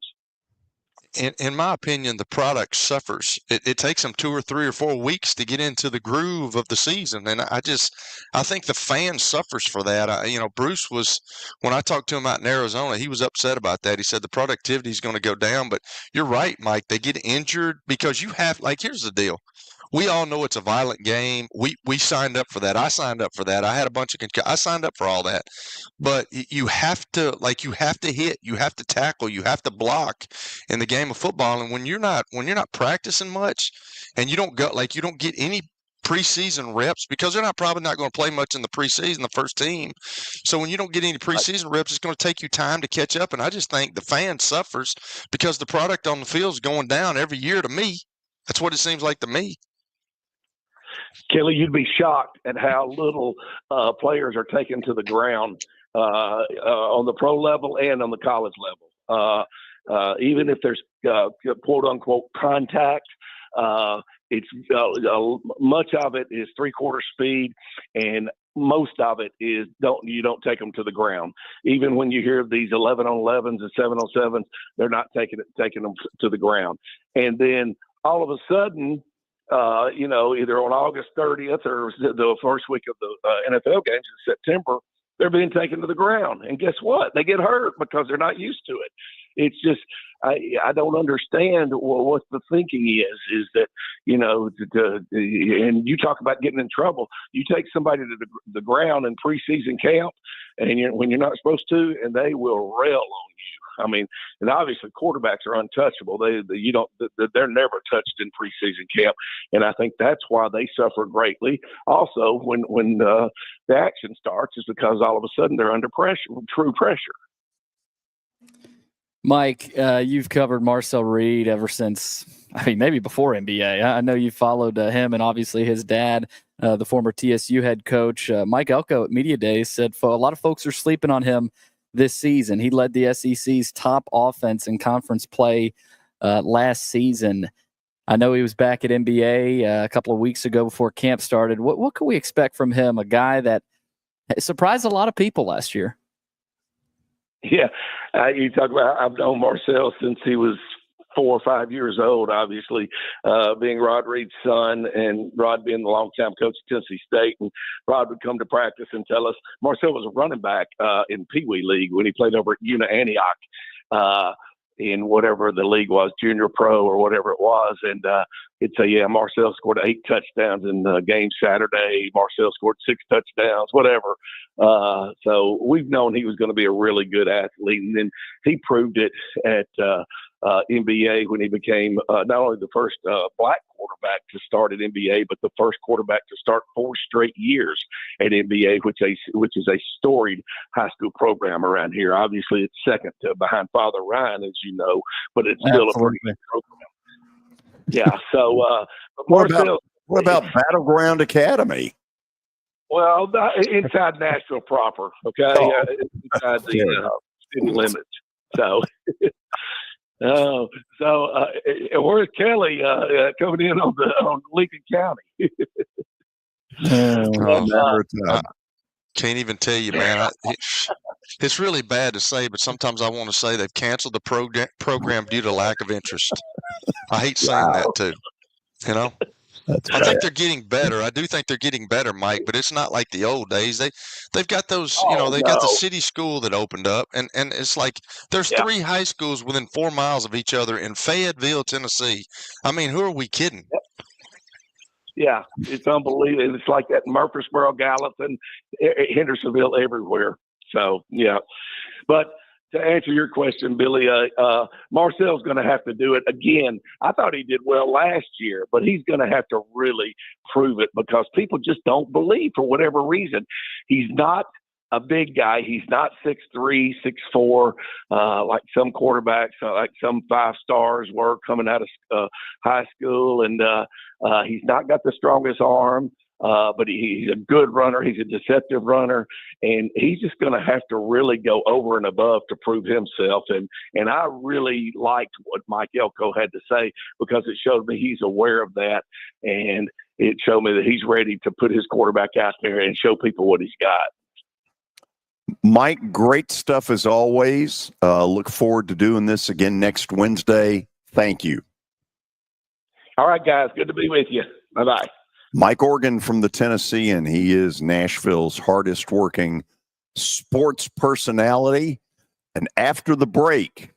In my opinion, the product suffers. It takes them 2 or 3 or 4 weeks to get into the groove of the season, and I think the fan suffers for that. Bruce was, when I talked to him out in Arizona, he was upset about that. He said the productivity is going to go down, but you're right, Mike. They get injured because here's the deal. We all know it's a violent game. We signed up for that. I signed up for that. I had a bunch of I signed up for all that. But you have to hit, you have to tackle, you have to block in the game of football. And when you're not practicing much, and you don't get any preseason reps, because they're probably not going to play much in the preseason, the first team. So when you don't get any preseason reps, it's going to take you time to catch up. And I just think the fan suffers because the product on the field is going down every year. To me, that's what it seems like to me. Kelly, you'd be shocked at how little players are taken to the ground on the pro level and on the college level. Even if there's quote unquote contact, it's much of it is 3/4 speed, and most of it is you don't take them to the ground. Even when you hear these 11-on-11s and 7-on-7s, they're not taking them to the ground. And then all of a sudden, either on August 30th or the first week of the NFL games in September, they're being taken to the ground. And guess what? They get hurt because they're not used to it. It's just, I don't understand what the thinking is that, and you talk about getting in trouble. You take somebody to the ground in preseason camp, and when you're not supposed to, and they will rail on you. I mean, and obviously quarterbacks are untouchable. They're never touched in preseason camp, and I think that's why they suffer greatly. Also, when the action starts, is because all of a sudden they're under pressure, true pressure. Mike, you've covered Marcel Reed ever since, maybe before NBA. I know you followed him, and obviously his dad, the former TSU head coach, Mike Elko at Media Days, said a lot of folks are sleeping on him this season. He led the SEC's top offense in conference play last season. I know he was back at NBA a couple of weeks ago before camp started. What can we expect from him, a guy that surprised a lot of people last year? Yeah, you talk about, I've known Marcel since he was 4 or 5 years old, obviously, being Rod Reed's son, and Rod being the longtime coach at Tennessee State. And Rod would come to practice and tell us, Marcel was a running back in Pee Wee League when he played over at Una Antioch in whatever the league was, Junior Pro or whatever it was. And he'd say, yeah, Marcel scored 8 touchdowns in the game Saturday. Marcel scored 6 touchdowns, whatever. So we've known he was going to be a really good athlete. And then he proved it at NBA when he became not only the first black quarterback to start at NBA, but the first quarterback to start 4 straight years at NBA, which is a storied high school program around here. Obviously, it's second to behind Father Ryan, as you know, but it's still a pretty good program. Yeah. So what about Battleground Academy? Well, inside Nashville proper, okay? Inside the city limits. So, where's Kelly coming in on Lincoln County? I can't even tell you, man. It's really bad to say, but sometimes I want to say they've canceled the program due to lack of interest. I hate saying that too. You know, I think they're getting better. I do think they're getting better, Mike. But it's not like the old days. They've got those. They've got the city school that opened up, and it's like there's 3 high schools within 4 miles of each other in Fayetteville, Tennessee. I mean, who are we kidding? Yeah, it's unbelievable. It's like that Murfreesboro, Gallatin, Hendersonville, everywhere. So, yeah. But to answer your question, Billy, Marcel's going to have to do it again. I thought he did well last year, but he's going to have to really prove it because people just don't believe for whatever reason. He's not a big guy. He's not 6'3", 6'4", like some quarterbacks, like some 5 stars were coming out of high school. And he's not got the strongest arm. But he's a good runner. He's a deceptive runner, and he's just going to have to really go over and above to prove himself. And I really liked what Mike Elko had to say because it showed me he's aware of that, and it showed me that he's ready to put his quarterback out there and show people what he's got. Mike, great stuff as always. Look forward to doing this again next Wednesday. Thank you. All right, guys. Good to be with you. Bye-bye. Mike Organ from the Tennessean. He is Nashville's hardest working sports personality. And after the break,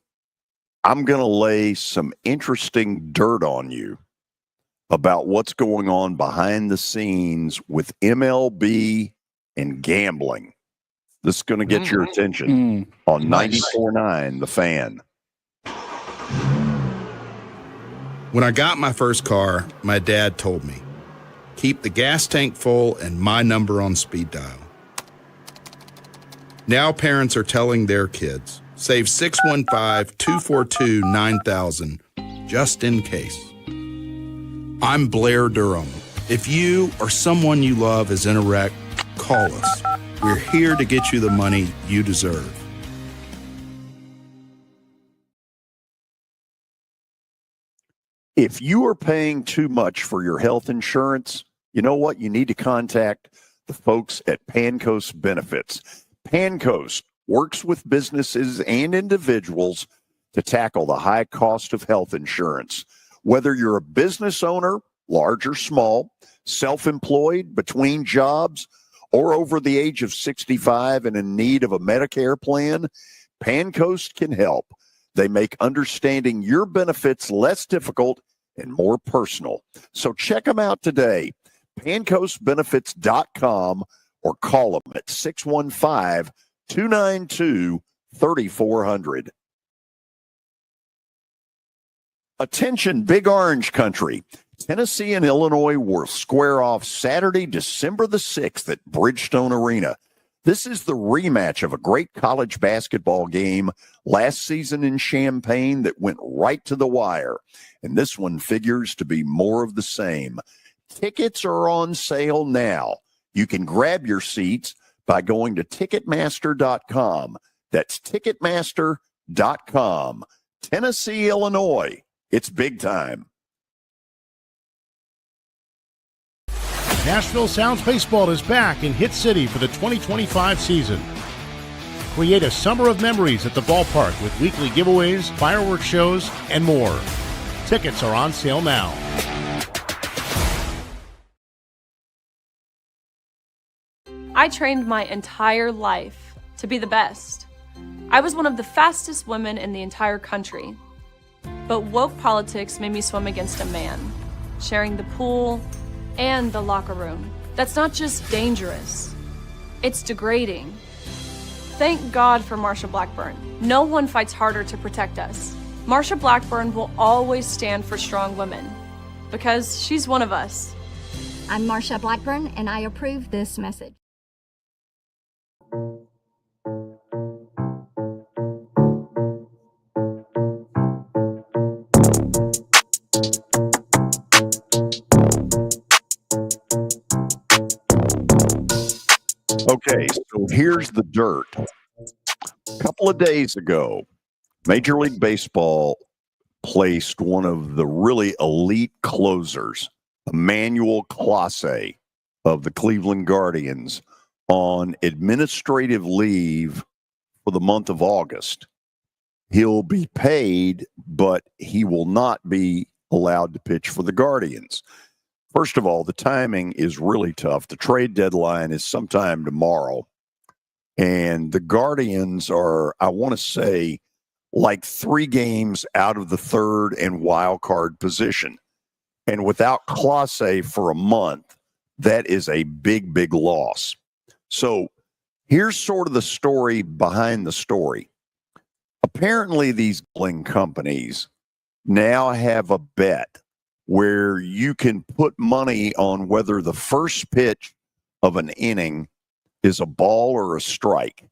I'm going to lay some interesting dirt on you about what's going on behind the scenes with MLB and gambling. This is going to get your attention on 94.9 The Fan. When I got my first car, my dad told me, keep the gas tank full and my number on speed dial. Now parents are telling their kids, save 615-242-9000 just in case. I'm Blair Durham. If you or someone you love is in a wreck, call us. We're here to get you the money you deserve. If you are paying too much for your health insurance, you know what? You need to contact the folks at Pancoast Benefits. Pancoast works with businesses and individuals to tackle the high cost of health insurance. Whether you're a business owner, large or small, self-employed, between jobs, or over the age of 65 and in need of a Medicare plan, Pancoast can help. They make understanding your benefits less difficult and more personal. So check them out today, pancoastbenefits.com, or call them at 615-292-3400. Attention, Big Orange Country. Tennessee and Illinois will square off Saturday, December the 6th at Bridgestone Arena. This is the rematch of a great college basketball game last season in Champaign that went right to the wire. And this one figures to be more of the same. Tickets are on sale now. You can grab your seats by going to Ticketmaster.com. That's Ticketmaster.com. Tennessee, Illinois. It's big time. Nashville Sounds Baseball is back in Hit City for the 2025 season. Create a summer of memories at the ballpark with weekly giveaways, fireworks shows, and more. Tickets are on sale now. I trained my entire life to be the best. I was one of the fastest women in the entire country. But woke politics made me swim against a man, sharing the pool and the locker room. That's not just dangerous, it's degrading. Thank God for Marsha Blackburn. No one fights harder to protect us. Marsha Blackburn will always stand for strong women because she's one of us. I'm Marsha Blackburn, and I approve this message. dirt. A couple of days ago, Major League Baseball placed one of the really elite closers, Emmanuel Clase of the Cleveland Guardians, on administrative leave for the month of August. He'll be paid, but he will not be allowed to pitch for the Guardians. First of all, the timing is really tough. The trade deadline is sometime tomorrow. And the Guardians are, I want to say, like 3 games out of the third and wild card position. And without Clase for a month, that is a big, big loss. So here's sort of the story behind the story. Apparently, these gambling companies now have a bet where you can put money on whether the first pitch of an inning is a ball or a strike.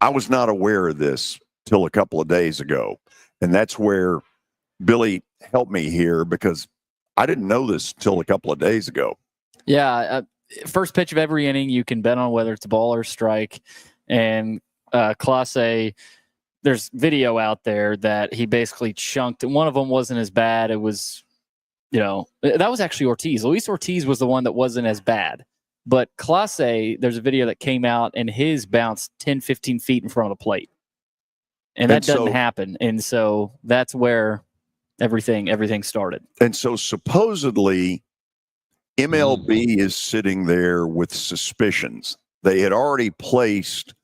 I was not aware of this till a couple of days ago, and that's where Billy helped me here because I didn't know this till a couple of days ago. Yeah, first pitch of every inning, you can bet on whether it's a ball or strike. And Clase, there's video out there that he basically chunked. One of them wasn't as bad. It was, that was actually Ortiz. Luis Ortiz was the one that wasn't as bad. But Clase, there's a video that came out, and his bounced 10, 15 feet in front of the plate. And that doesn't happen. And so that's where everything started. And so supposedly MLB is sitting there with suspicions. They had already placed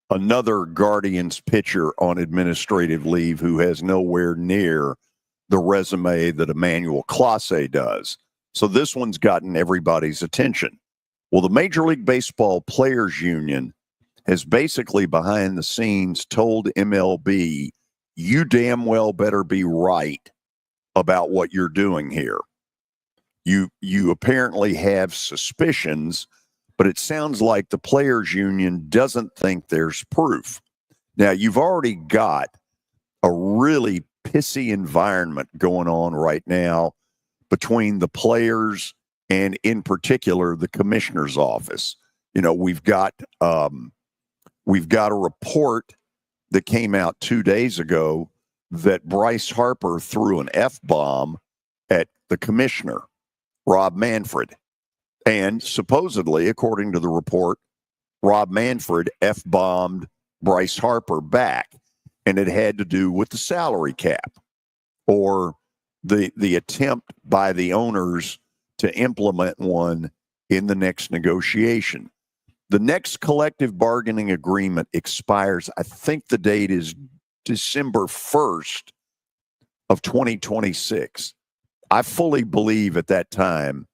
another Guardians pitcher on administrative leave who has nowhere near the resume that Emmanuel Clase does. So this one's gotten everybody's attention. Well, the Major League Baseball Players Union has basically behind the scenes told MLB, you damn well better be right about what you're doing here. You apparently have suspicions, but it sounds like the Players Union doesn't think there's proof. Now, you've already got a really pissy environment going on right now between the players and, in particular, the commissioner's office. We've got a report that came out 2 days ago that Bryce Harper threw an F-bomb at the commissioner, Rob Manfred. And supposedly, according to the report, Rob Manfred F-bombed Bryce Harper back. And it had to do with the salary cap or the attempt by the owners to implement one in the next negotiation. The next collective bargaining agreement expires, I think the date is December 1st of 2026. I fully believe at that time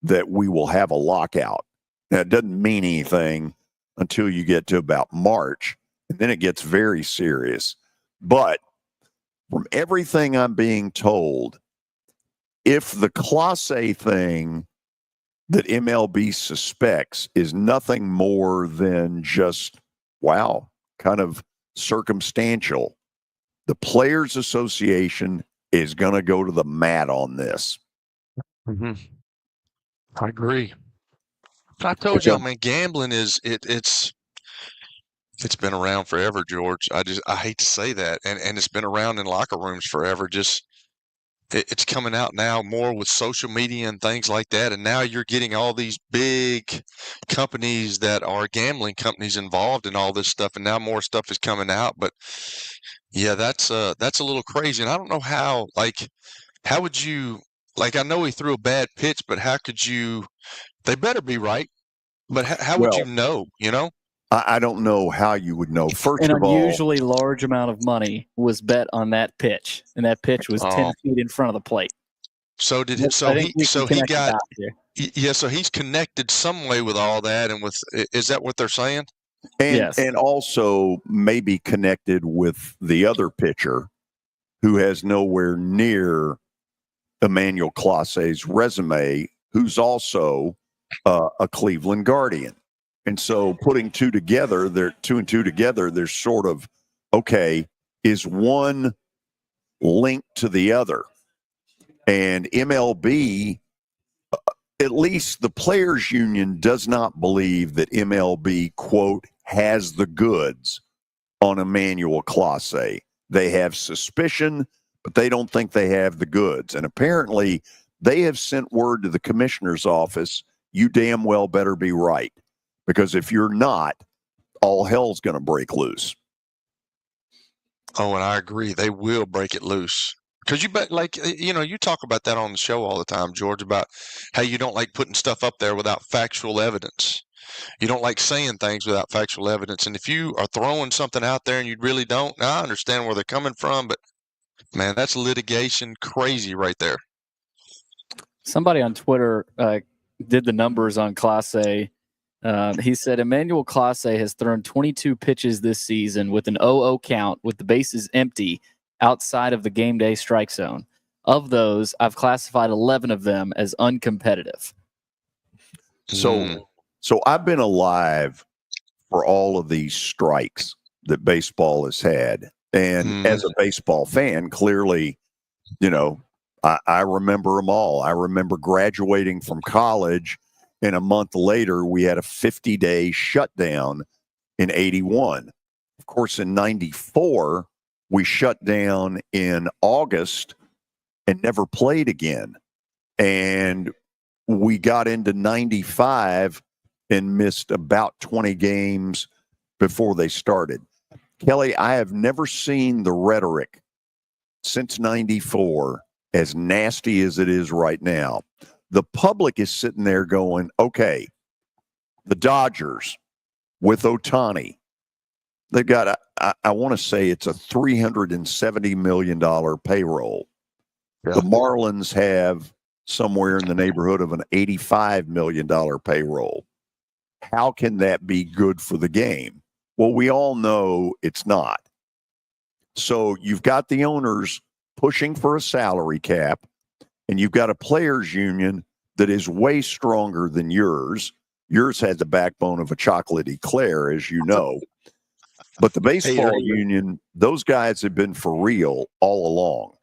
that we will have a lockout. Now, it doesn't mean anything until you get to about March, and then it gets very serious. But from everything I'm being told, if the Clase thing that MLB suspects is nothing more than just, kind of circumstantial, the Players Association is going to go to the mat on this. Mm-hmm. I agree. I told y'all, man, gambling it's been around forever, George. I hate to say that, and it's been around in locker rooms forever. Just it's coming out now more with social media and things like that, and now you're getting all these big companies that are gambling companies involved in all this stuff, and now more stuff is coming out. But yeah, that's a little crazy, and I don't know how. How would you? I know he threw a bad pitch, but how could you? They better be right. But how would you know? I don't know how you would know. First An of all, unusually large amount of money was bet on that pitch, and that pitch was 10 feet in front of the plate. So did he? So he's connected some way with all that, and with is that what they're saying? And also maybe connected with the other pitcher who has nowhere near Emmanuel Clase's resume, who's also a Cleveland Guardian. And so putting two and two together, there's sort of, okay, is one linked to the other? And MLB, at least the Players Union, does not believe that MLB, quote, has the goods on Emmanuel Clase. They have suspicion, but they don't think they have the goods. And apparently they have sent word to the commissioner's office, you damn well better be right. Because if you're not, all hell's going to break loose. Oh, and I agree. They will break it loose. Because you bet, like, you talk about that on the show all the time, George, about how you don't like putting stuff up there without factual evidence. You don't like saying things without factual evidence. And if you are throwing something out there and you really don't, now I understand where they're coming from, but man, that's litigation crazy right there. Somebody on Twitter did the numbers on Clase. He said Emmanuel Clase has thrown 22 pitches this season with an 0-0 count with the bases empty outside of the game day strike zone. Of those, I've classified 11 of them as uncompetitive. So I've been alive for all of these strikes that baseball has had. And as a baseball fan, clearly, I remember them all. I remember graduating from college, and a month later, we had a 50-day shutdown in 81. Of course, in 94, we shut down in August and never played again. And we got into 95 and missed about 20 games before they started. Kelly, I have never seen the rhetoric since 94 as nasty as it is right now. The public is sitting there going, okay, the Dodgers with Ohtani, they've got, I want to say it's a $370 million payroll. Yeah. The Marlins have somewhere in the neighborhood of an $85 million payroll. How can that be good for the game? Well, we all know it's not. So you've got the owners pushing for a salary cap, and you've got a players union that is way stronger than yours. Yours had the backbone of a chocolate eclair, as you know. But the baseball union, those guys have been for real all along.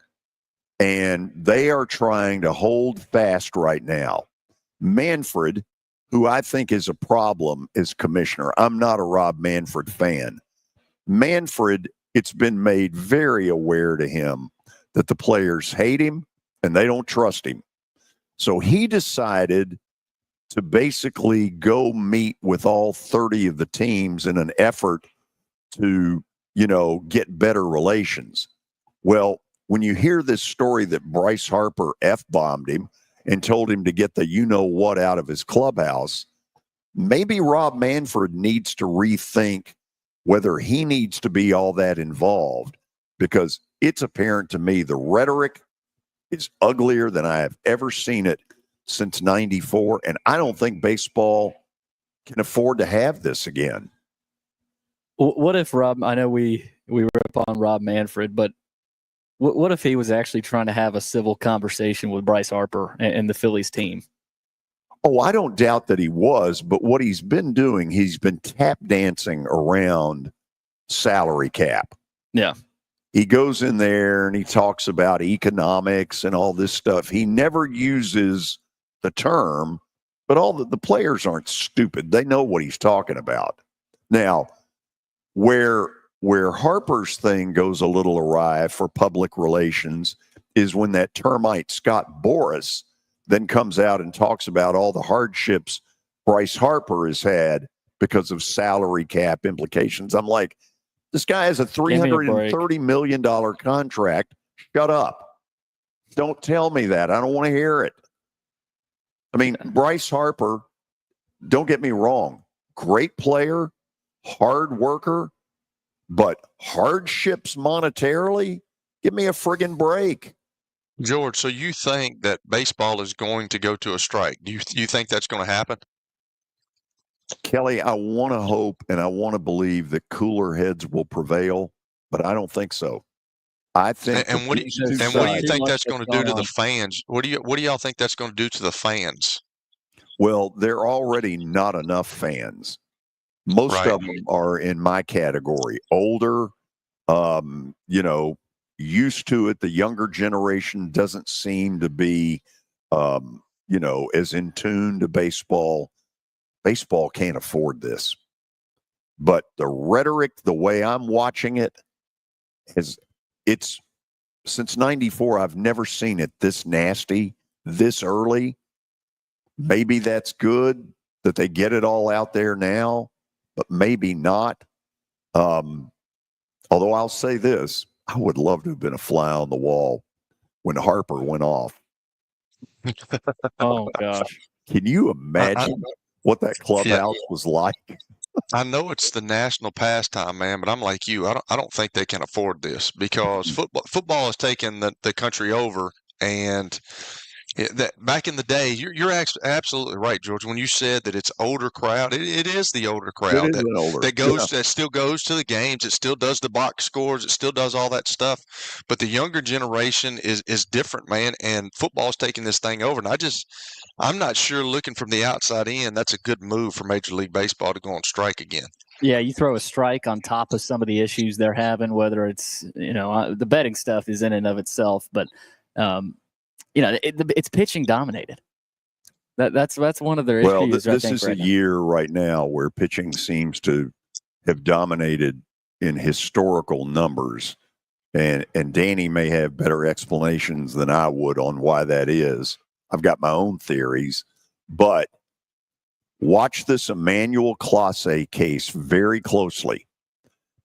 And they are trying to hold fast right now. Manfred, who I think is a problem as commissioner. I'm not a Rob Manfred fan. Manfred, it's been made very aware to him that the players hate him and they don't trust him. So he decided to basically go meet with all 30 of the teams in an effort to, get better relations. Well, when you hear this story that Bryce Harper F-bombed him and told him to get the you-know-what out of his clubhouse, maybe Rob Manfred needs to rethink whether he needs to be all that involved, because it's apparent to me the rhetoric is uglier than I have ever seen it since 94, and I don't think baseball can afford to have this again. What if Rob, I know we rip on Rob Manfred, but what if he was actually trying to have a civil conversation with Bryce Harper and the Phillies team? Oh, I don't doubt that he was, but what he's been doing, he's been tap dancing around salary cap. Yeah. He goes in there and he talks about economics and all this stuff. He never uses the term, but all the players aren't stupid. They know what he's talking about. Now, where Harper's thing goes a little awry for public relations is when that termite Scott Boras then comes out and talks about all the hardships Bryce Harper has had because of salary cap implications. I'm like, this guy has a $330 million contract. Shut up. Don't tell me that. I don't want to hear it. I mean, Bryce Harper, don't get me wrong, great player, hard worker, but hardships monetarily, give me a friggin' break. George, so you think that baseball is going to go to a strike? Do you think that's going to happen? Kelly, I want to hope and I want to believe that cooler heads will prevail, but I don't think so. I think. And what do you think that's going to do to the fans? What do y'all think that's going to do to the fans? Well, there are already not enough fans. Most of them are in my category, older, used to it. The younger generation doesn't seem to be, as in tune to baseball. Baseball can't afford this. But the rhetoric, the way I'm watching it, it's since 94, I've never seen it this nasty, this early. Maybe that's good that they get it all out there now, but maybe not. Although I'll say this, I would love to have been a fly on the wall when Harper went off. Oh, gosh. Can you imagine what that clubhouse was like? I know it's the national pastime, man, but I'm like you. I don't think they can afford this because football has taken the country over. And that back in the day, you're absolutely right, George. When you said that it's older crowd, it is the older crowd that still goes to the games. It still does the box scores. It still does all that stuff. But the younger generation is different, man. And football's taking this thing over. And I'm not sure, looking from the outside in, that's a good move for Major League Baseball to go on strike again. Yeah, you throw a strike on top of some of the issues they're having, whether it's, the betting stuff is in and of itself, but, it's pitching dominated. That's one of their issues. Well, this is a year right now where pitching seems to have dominated in historical numbers. And Danny may have better explanations than I would on why that is. I've got my own theories, but watch this Emmanuel Clase case very closely,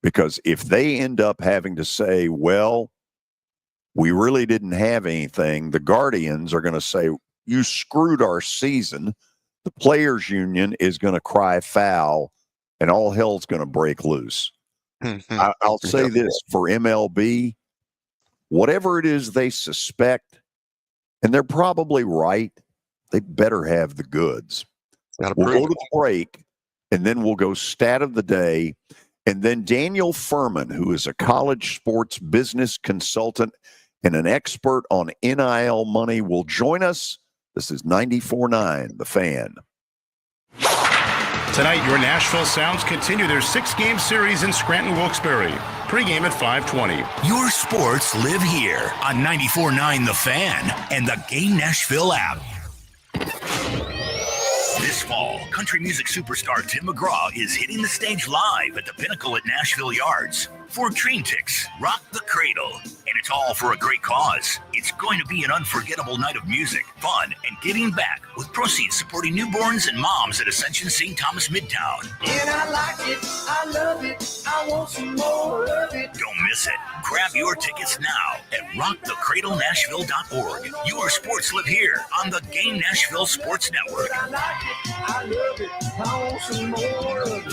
because if they end up having to say, well, we really didn't have anything, the Guardians are going to say, you screwed our season. The players union is going to cry foul, and all hell's going to break loose. I'll say this for MLB, whatever it is they suspect, and they're probably right, they better have the goods. We'll go to break, and then we'll go stat of the day. And then Daniel Furman, who is a college sports business consultant and an expert on NIL money, will join us. This is 94.9 The Fan. Tonight, your Nashville Sounds continue their 6-game series in Scranton-Wilkes-Barre. Pre-game at 5:20. Your sports live here on 94.9 The Fan and the Game Nashville app. This fall, country music superstar Tim McGraw is hitting the stage live at the Pinnacle at Nashville Yards. For Train Ticks, Rock the Cradle. And it's all for a great cause. It's going to be an unforgettable night of music, fun, and giving back, with proceeds supporting newborns and moms at Ascension St. Thomas Midtown. And I like it, I love it, I want some more of it. Don't miss it. Grab your tickets now at rockthecradlenashville.org. Your sports live here on the Game Nashville Sports Network. I like it, I love it, I want some more of it.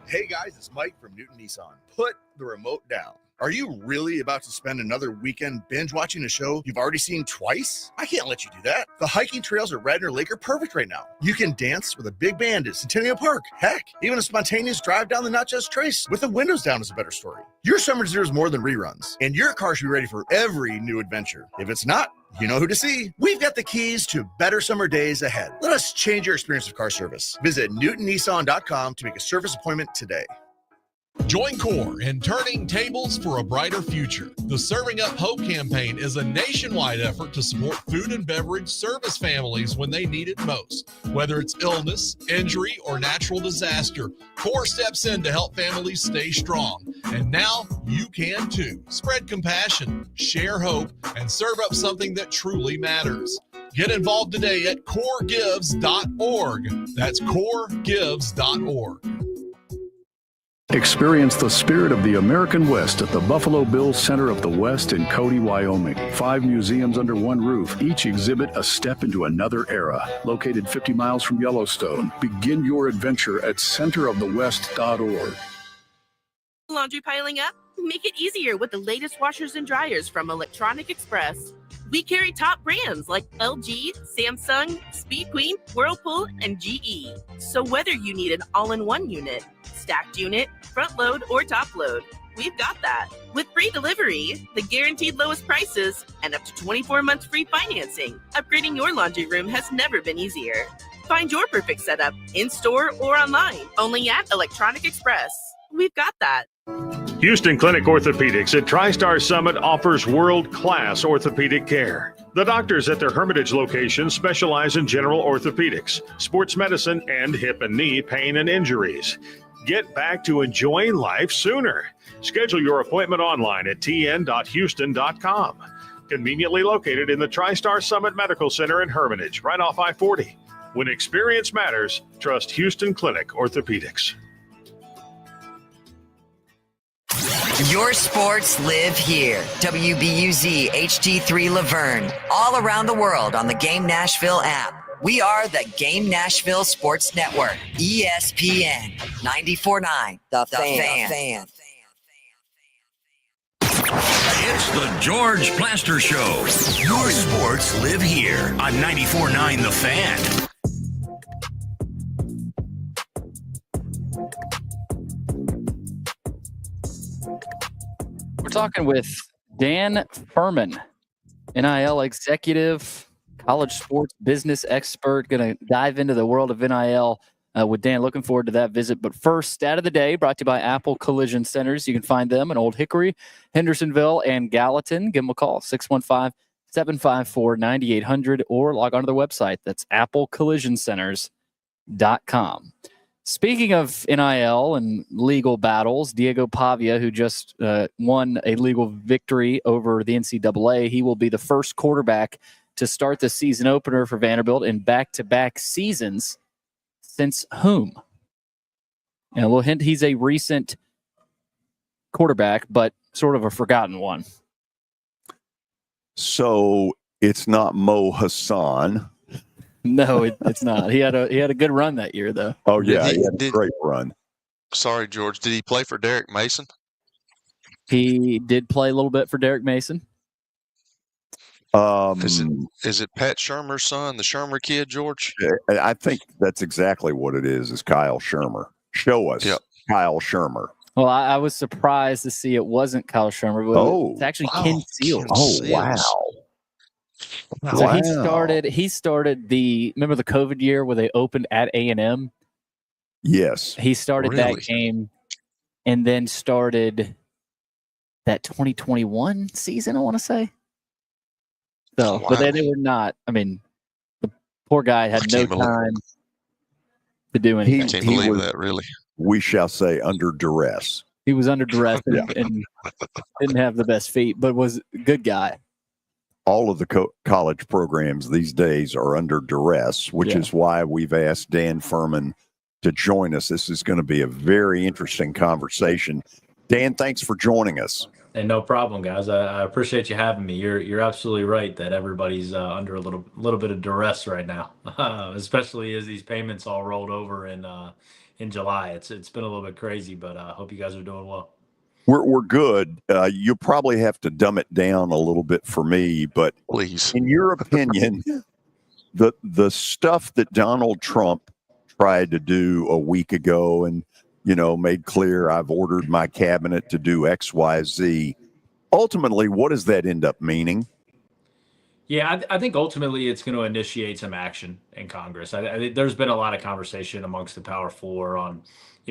Hey guys, it's Mike from Newton Nissan. Put the remote down. Are you really about to spend another weekend binge watching a show you've already seen twice? I can't let you do that. The hiking trails at Radnor Lake are perfect right now. You can dance with a big band at Centennial Park. Heck, even a spontaneous drive down the Not Just Trace with the windows down is a better story. Your summer deserves more than reruns, and your car should be ready for every new adventure. If it's not, you know who to see. We've got the keys to better summer days ahead. Let us change your experience with car service. Visit newtonnissan.com to make a service appointment today. Join CORE in turning tables for a brighter future. The Serving Up Hope campaign is a nationwide effort to support food and beverage service families when they need it most. Whether it's illness, injury, or natural disaster, CORE steps in to help families stay strong. And now you can too. Spread compassion, share hope, and serve up something that truly matters. Get involved today at coregives.org. That's coregives.org. Experience the spirit of the American West at the Buffalo Bills Center of the West in Cody, Wyoming. 5 museums under one roof. Each exhibit a step into another era. Located 50 miles from Yellowstone. Begin your adventure at centerofthewest.org. Laundry piling up? Make it easier with the latest washers and dryers from Electronic Express. We carry top brands like LG, Samsung, Speed Queen, Whirlpool, and GE. So whether you need an all-in-one unit, stacked unit, front load, or top load, we've got that. With free delivery, the guaranteed lowest prices, and up to 24 months free financing, upgrading your laundry room has never been easier. Find your perfect setup in-store or online, only at Electronic Express. We've got that. Houston Clinic Orthopedics at TriStar Summit offers world-class orthopedic care. The doctors at their Hermitage location specialize in general orthopedics, sports medicine, and hip and knee pain and injuries. Get back to enjoying life sooner. Schedule your appointment online at tn.houston.com. Conveniently located in the TriStar Summit Medical Center in Hermitage, right off I-40. When experience matters, trust Houston Clinic Orthopedics. Your sports live here. WBUZ HD3 Laverne. All around the world on the Game Nashville app. We are the Game Nashville Sports Network. ESPN 94.9. The Fan. It's the George Plaster Show. Your sports live here on 94.9 The Fan. We're talking with Dan Furman, NIL executive, college sports business expert. Going to dive into the world of NIL with Dan. Looking forward to that visit. But first, stat of the day brought to you by Apple Collision Centers. You can find them in Old Hickory, Hendersonville, and Gallatin. Give them a call, 615-754-9800, or log on to their website. That's applecollisioncenters.com. Speaking of NIL and legal battles, Diego Pavia, who just won a legal victory over the NCAA, he will be the first quarterback to start the season opener for Vanderbilt in back-to-back seasons since whom? And a little hint, he's a recent quarterback, but sort of a forgotten one. So it's not Mo Hassan. No, it's not. He had a good run that year, though. Oh, yeah, he had a great run. Sorry, George. Did he play for Derek Mason? He did play a little bit for Derek Mason. Is it Pat Shermer's son, the Shermer kid, George? I think that's exactly what it is Kyle Shermer. Show us Kyle Shermer. Well, I was surprised to see it wasn't Kyle Shermer, but it's actually Ken Seals. Wow. So he started remember the COVID year where they opened at A&M? Yes. He started that game and then started that 2021 season, I want to say. So, but they were not, I mean, the poor guy had no time to do anything. I can't believe that, really. We shall say under duress. He was under duress and didn't have the best feet, but was a good guy. All of the college programs these days are under duress, which is why we've asked Dan Furman to join us. This is going to be a very interesting conversation. Dan, thanks for joining us. And no problem, guys. I appreciate you having me. You're absolutely right that everybody's under a little bit of duress right now, especially as these payments all rolled over in July. It's been a little bit crazy, but I hope you guys are doing well. We're good. You probably have to dumb it down a little bit for me, but please, in your opinion, the stuff that Donald Trump tried to do a week ago and made clear I've ordered my cabinet to do X, Y, Z. Ultimately, what does that end up meaning? Yeah, I think ultimately it's going to initiate some action in Congress. There's been a lot of conversation amongst the Power Four on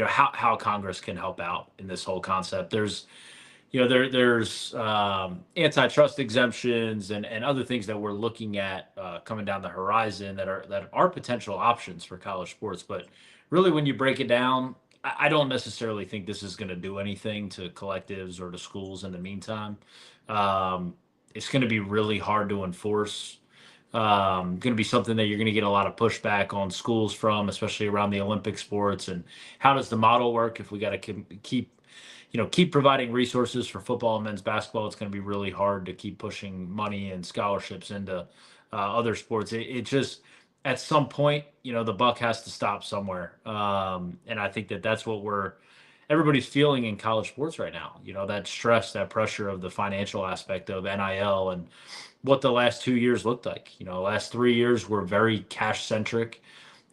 how Congress can help out in this whole concept. There's antitrust exemptions and other things that we're looking at coming down the horizon that are potential options for college sports. But really, when you break it down, I don't necessarily think this is going to do anything to collectives or to schools in the meantime. It's going to be really hard to enforce. Going to be something that you're going to get a lot of pushback on schools from, especially around the Olympic sports. And how does the model work? If we got to keep providing resources for football and men's basketball, it's going to be really hard to keep pushing money and scholarships into other sports. It just, at some point, the buck has to stop somewhere. And I think that's what everybody's feeling in college sports right now. That stress, that pressure of the financial aspect of NIL and what the last 2 years looked like. Last 3 years were very cash centric.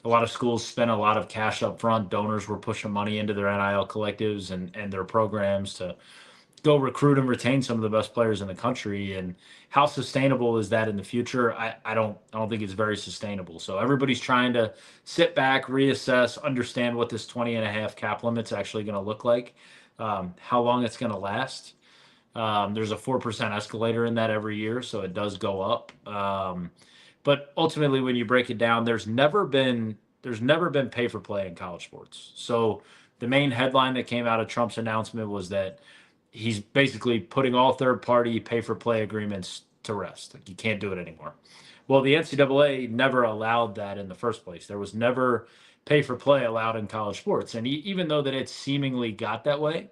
A lot of schools spent a lot of cash up front. Donors were pushing money into their NIL collectives and their programs to go recruit and retain some of the best players in the country. And how sustainable is that in the future? I don't think it's very sustainable. So everybody's trying to sit back, reassess, understand what this 20.5 cap limit's actually going to look like, how long it's going to last. There's a 4% escalator in that every year, so it does go up. But ultimately, when you break it down, there's never been pay for play in college sports. So the main headline that came out of Trump's announcement was that he's basically putting all third-party pay-for-play agreements to rest. Like, you can't do it anymore. Well, the NCAA never allowed that in the first place. There was never pay-for-play allowed in college sports. And even though that it seemingly got that way,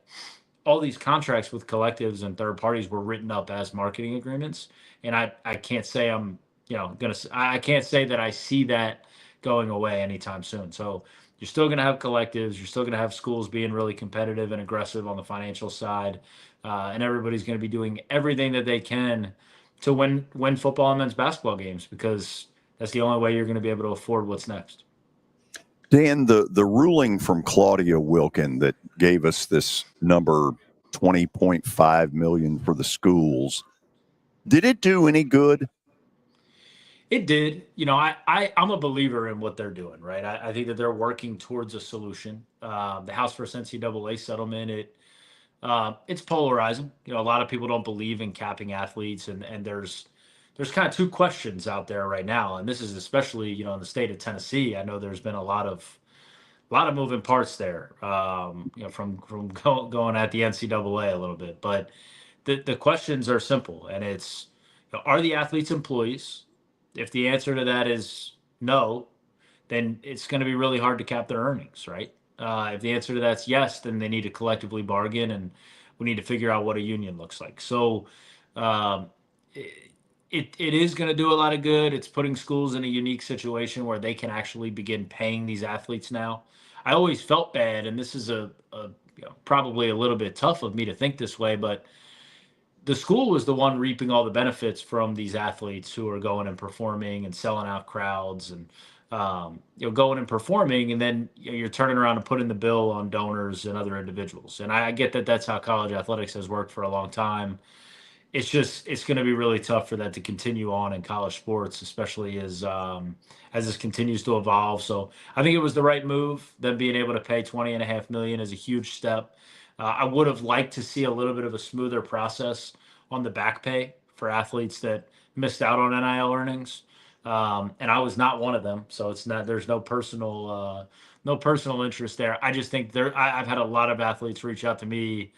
all these contracts with collectives and third parties were written up as marketing agreements. And I can't say I can't say that I see that going away anytime soon. So you're still going to have collectives. You're still going to have schools being really competitive and aggressive on the financial side. And everybody's going to be doing everything that they can to win football and men's basketball games, because that's the only way you're going to be able to afford what's next. Dan, the ruling from Claudia Wilkin that gave us this number $20.5 million for the schools, did it do any good? It did. I'm a believer in what they're doing, right? I think that they're working towards a solution. The House vs. NCAA settlement, it's polarizing. A lot of people don't believe in capping athletes, and there's kind of two questions out there right now, and this is especially in the state of Tennessee. I know there's been a lot of moving parts there, from going at the NCAA a little bit, but the questions are simple, and it's, are the athletes employees? If the answer to that is no, then it's going to be really hard to cap their earnings, right? If the answer to that's yes, then they need to collectively bargain, and we need to figure out what a union looks like. So it is going to do a lot of good. It's putting schools in a unique situation where they can actually begin paying these athletes now. I always felt bad, and this is probably a little bit tough of me to think this way, but the school was the one reaping all the benefits from these athletes who are going and performing and selling out crowds and going and performing, and then you're turning around and putting the bill on donors and other individuals. And I get that that's how college athletics has worked for a long time. It's going to be really tough for that to continue on in college sports, especially as this continues to evolve. So I think it was the right move. Them being able to pay $20.5 million is a huge step. I would have liked to see a little bit of a smoother process on the back pay for athletes that missed out on NIL earnings. And I was not one of them. So there's no personal interest there. I just think I've had a lot of athletes reach out to me.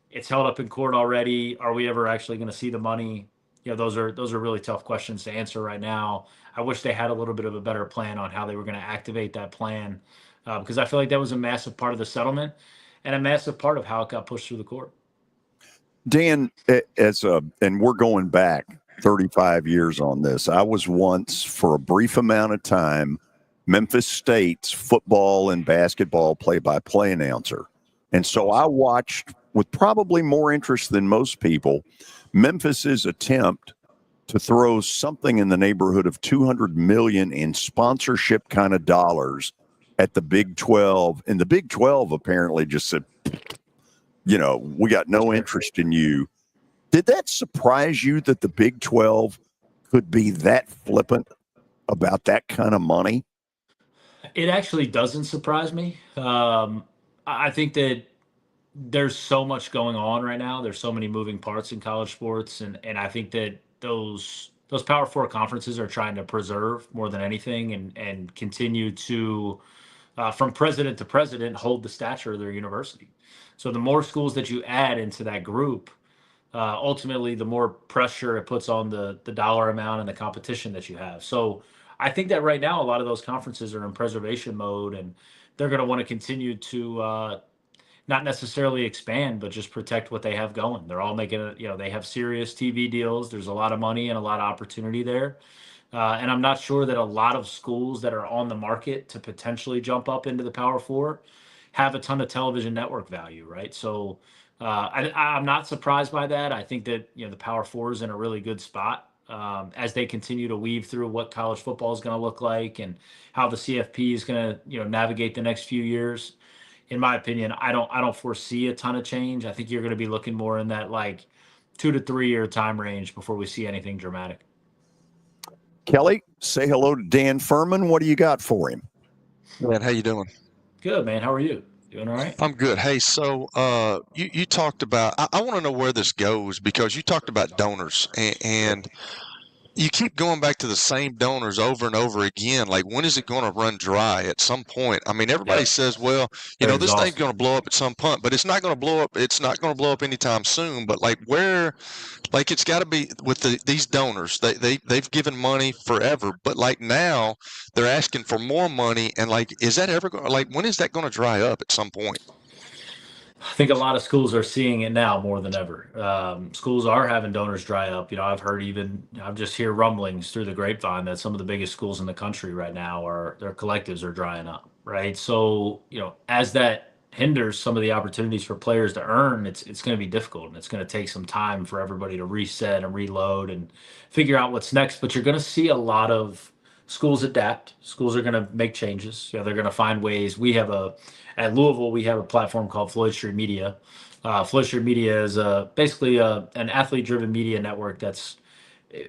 It's held up in court already. Are we ever actually going to see the money? Those are really tough questions to answer right now. I wish they had a little bit of a better plan on how they were going to activate that plan, because I feel like that was a massive part of the settlement and a massive part of how it got pushed through the court. Dan, and we're going back 35 years on this. I was once, for a brief amount of time, Memphis State's football and basketball play-by-play announcer. And so I watched, with probably more interest than most people, Memphis's attempt to throw something in the neighborhood of $200 million in sponsorship kind of dollars at the Big 12. And the Big 12 apparently just said, we got no interest in you. Did that surprise you that the Big 12 could be that flippant about that kind of money? It actually doesn't surprise me. I think that there's so much going on right now. There's so many moving parts in college sports. And I think that those Power Four conferences are trying to preserve more than anything and continue to, from president to president, hold the stature of their university. So the more schools that you add into that group, ultimately, the more pressure it puts on the dollar amount and the competition that you have. So I think that right now, a lot of those conferences are in preservation mode, and they're going to want to continue to not necessarily expand, but just protect what they have going. They're all making they have serious TV deals. There's a lot of money and a lot of opportunity there. And I'm not sure that a lot of schools that are on the market to potentially jump up into the Power Four have a ton of television network value, right? So I'm not surprised by that. I think that the Power Four is in a really good spot as they continue to weave through what college football is going to look like and how the CFP is going to navigate the next few years. In my opinion, I don't foresee a ton of change. I think you're going to be looking more in that 2 to 3 year time range before we see anything dramatic. Kelly, say hello to Dan Furman. What do you got for him? Man, how you doing? Good, man. How are you? Doing all right? I'm good. Hey, so you talked about, I want to know where this goes, because you talked about donors, and you keep going back to the same donors over and over again. Like, when is it going to run dry at some point? I mean, everybody says, well, They're this thing's exhausted. going to blow up at some point, but it's not going to blow up. It's not going to blow up anytime soon. But like, it's got to be with these donors. They've given money forever, but like now they're asking for more money. And like, is that ever going? Like, when is that going to dry up at some point? I think a lot of schools are seeing it now more than ever. Schools are having donors dry up. I've just hear rumblings through the grapevine that some of the biggest schools in the country right now their collectives are drying up, right? So, as that hinders some of the opportunities for players to earn, it's going to be difficult, and it's going to take some time for everybody to reset and reload and figure out what's next. But you're going to see a lot of schools adapt. Schools are going to make changes. They're going to find ways. At Louisville, we have a platform called Floyd Street Media. Floyd Street Media is basically an athlete-driven media network that's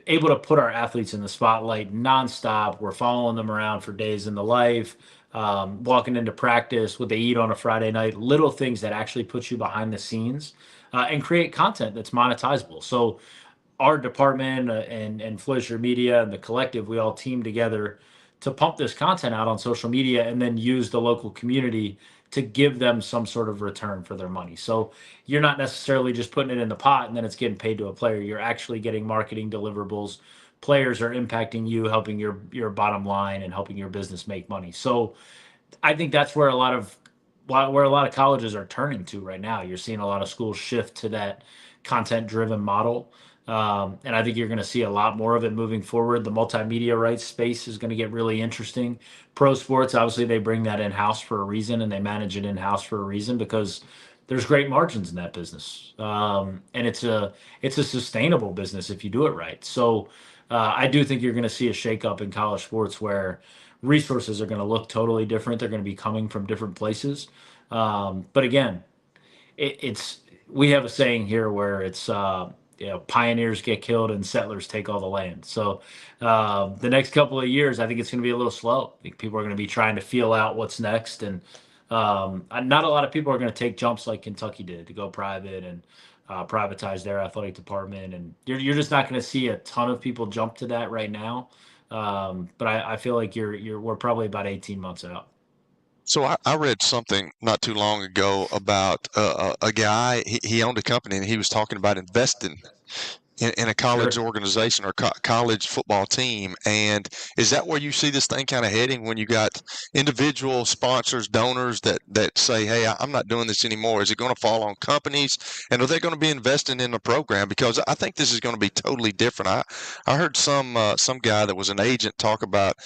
able to put our athletes in the spotlight nonstop. We're following them around for days in the life, walking into practice, what they eat on a Friday night, little things that actually put you behind the scenes and create content that's monetizable. So our department and Floyd Street Media and the collective, we all team together to pump this content out on social media and then use the local community to give them some sort of return for their money. So you're not necessarily just putting it in the pot and then it's getting paid to a player. You're actually getting marketing deliverables. Players are impacting you, helping your bottom line and helping your business make money. So I think that's where a lot of colleges are turning to right now. You're seeing a lot of schools shift to that content-driven model. And I think you're going to see a lot more of it moving forward. The multimedia rights space is going to get really interesting. Pro sports, obviously, they bring that in-house for a reason, and they manage it in-house for a reason because there's great margins in that business, and it's a sustainable business if you do it right. So I do think you're going to see a shakeup in college sports where resources are going to look totally different. They're going to be coming from different places. But again, we have a saying here where it's pioneers get killed and settlers take all the land. So the next couple of years, I think it's going to be a little slow. I think people are going to be trying to feel out what's next, and not a lot of people are going to take jumps like Kentucky did to go private and privatize their athletic department. And you're just not going to see a ton of people jump to that right now. But I feel like we're probably about 18 months out. So I read something not too long ago about a guy. He owned a company and he was talking about investing in a college organization or college football team. And is that where you see this thing kind of heading when you got individual sponsors, donors that say, hey, I'm not doing this anymore? Is it going to fall on companies? And are they going to be investing in the program? Because I think this is going to be totally different. I heard some guy that was an agent talk about,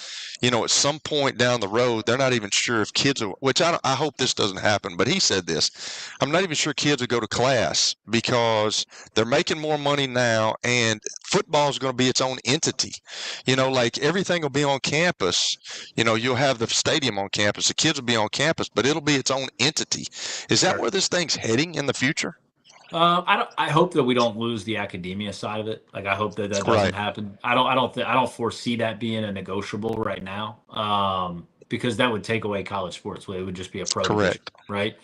at some point down the road, they're not even sure if kids are, which I hope this doesn't happen, but he said this, I'm not even sure kids will go to class because they're making more money now, and football is going to be its own entity. Like everything will be on campus. You'll have the stadium on campus, the kids will be on campus, but it'll be its own entity. Is that where this thing's heading in the future? I hope that we don't lose the academia side of it. Like I hope that doesn't happen. I don't foresee that being a negotiable right now. Because that would take away college sports. It would just be a pro division, right?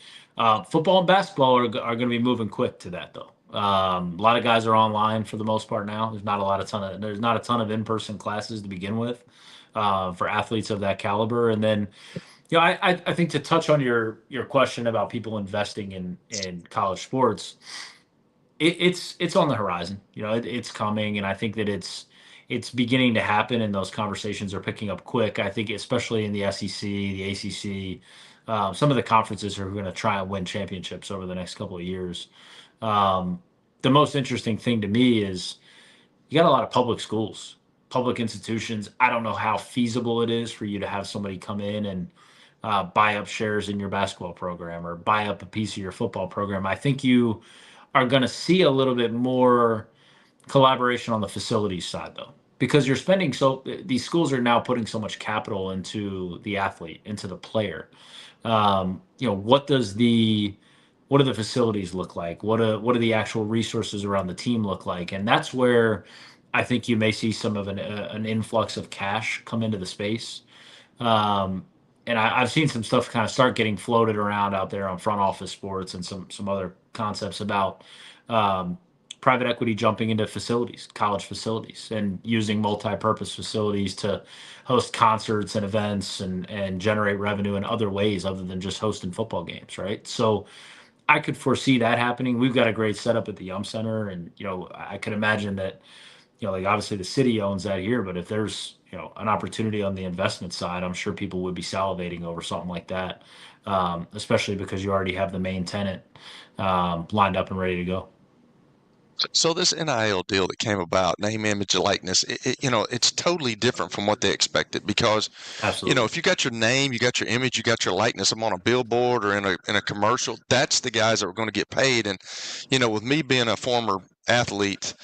Football and basketball are going to be moving quick to that though. A lot of guys are online for the most part now. There's not a ton of in-person classes to begin with for athletes of that caliber. And then, I think to touch on your question about people investing in college sports, it's on the horizon. It's coming, and I think that it's beginning to happen, and those conversations are picking up quick. I think especially in the SEC, the ACC, some of the conferences are going to try and win championships over the next couple of years. The most interesting thing to me is you got a lot of public schools, public institutions. I don't know how feasible it is for you to have somebody come in and buy up shares in your basketball program or buy up a piece of your football program. I think you are going to see a little bit more collaboration on the facilities side though, because these schools are now putting so much capital into the athlete, into the player. What do the facilities look like? What do the actual resources around the team look like? And that's where I think you may see some of an influx of cash come into the space. And I've seen some stuff kind of start getting floated around out there on front office sports and some other concepts about private equity jumping into facilities, college facilities, and using multi-purpose facilities to host concerts and events and generate revenue in other ways other than just hosting football games, right? So I could foresee that happening. We've got a great setup at the Yum Center, and I could imagine that, like obviously the city owns that here, but if there's an opportunity on the investment side, I'm sure people would be salivating over something like that, especially because you already have the main tenant lined up and ready to go. So this NIL deal that came about, name, image, and likeness, it's totally different from what they expected because, Absolutely. if you got your name, you got your image, you got your likeness, I'm on a billboard or in a commercial, that's the guys that are going to get paid. And, with me being a former athlete,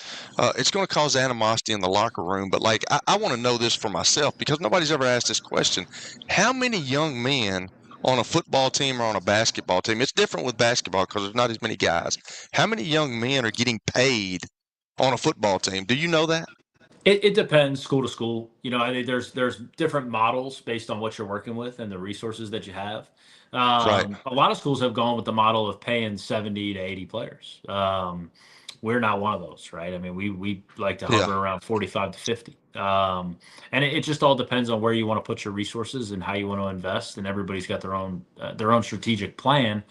it's going to cause animosity in the locker room. But I want to know this for myself because nobody's ever asked this question. How many young men on a football team or on a basketball team? It's different with basketball because there's not as many guys. How many young men are getting paid on a football team? Do you know that? It depends school to school. I think there's different models based on what you're working with and the resources that you have. Right. A lot of schools have gone with the model of paying 70 to 80 players. We're not one of those, right? I mean, we like to hover around 45 to 50. And it just all depends on where you want to put your resources and how you want to invest. And everybody's got their own strategic plan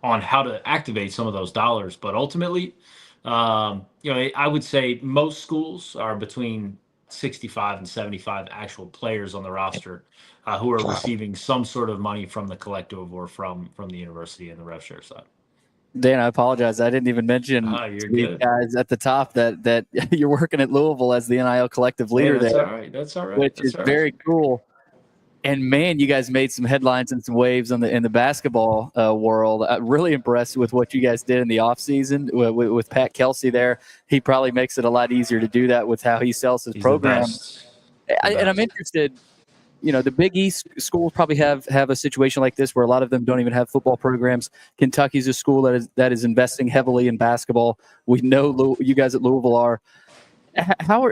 on how to activate some of those dollars. But ultimately, I would say most schools are between 65 and 75 actual players on the roster who are receiving some sort of money from the collective or from the university and the rev share side. Dan, I apologize. I didn't even mention You're to you good. guys at the top that you're working at Louisville as the NIL collective leader that's there. All right. That's all right. Which That's is all right. very cool. And man, you guys made some headlines and some waves in the basketball world. Really impressed with what you guys did in the offseason with Pat Kelsey there. He probably makes it a lot easier to do that with how he sells his program. And I'm interested. The Big East schools probably have a situation like this where a lot of them don't even have football programs. Kentucky's a school that is investing heavily in basketball. We know you guys at Louisville are. How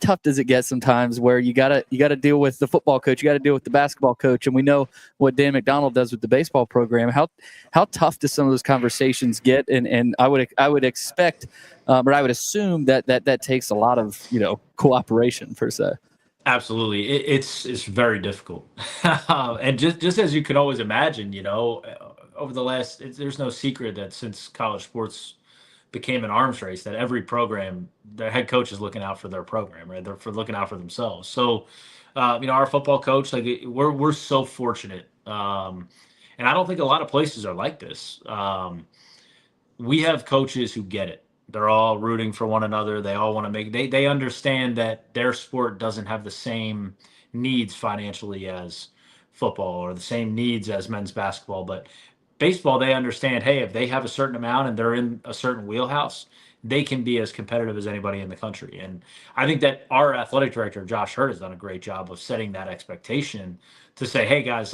tough does it get sometimes where you gotta deal with the football coach, you got to deal with the basketball coach, and we know what Dan McDonald does with the baseball program. How tough do some of those conversations get? And I would expect, or I would assume that takes a lot of cooperation per se. Absolutely. It's very difficult. And just as you can always imagine, over the last, there's no secret that since college sports became an arms race, that every program, their head coach is looking out for their program, right? They're looking out for themselves. So, our football coach, we're so fortunate. And I don't think a lot of places are like this. We have coaches who get it. They're all rooting for one another. They all want to they understand that their sport doesn't have the same needs financially as football or the same needs as men's basketball. But baseball, they understand, hey, if they have a certain amount and they're in a certain wheelhouse, they can be as competitive as anybody in the country. And I think that our athletic director, Josh Hurt, has done a great job of setting that expectation to say, hey, guys,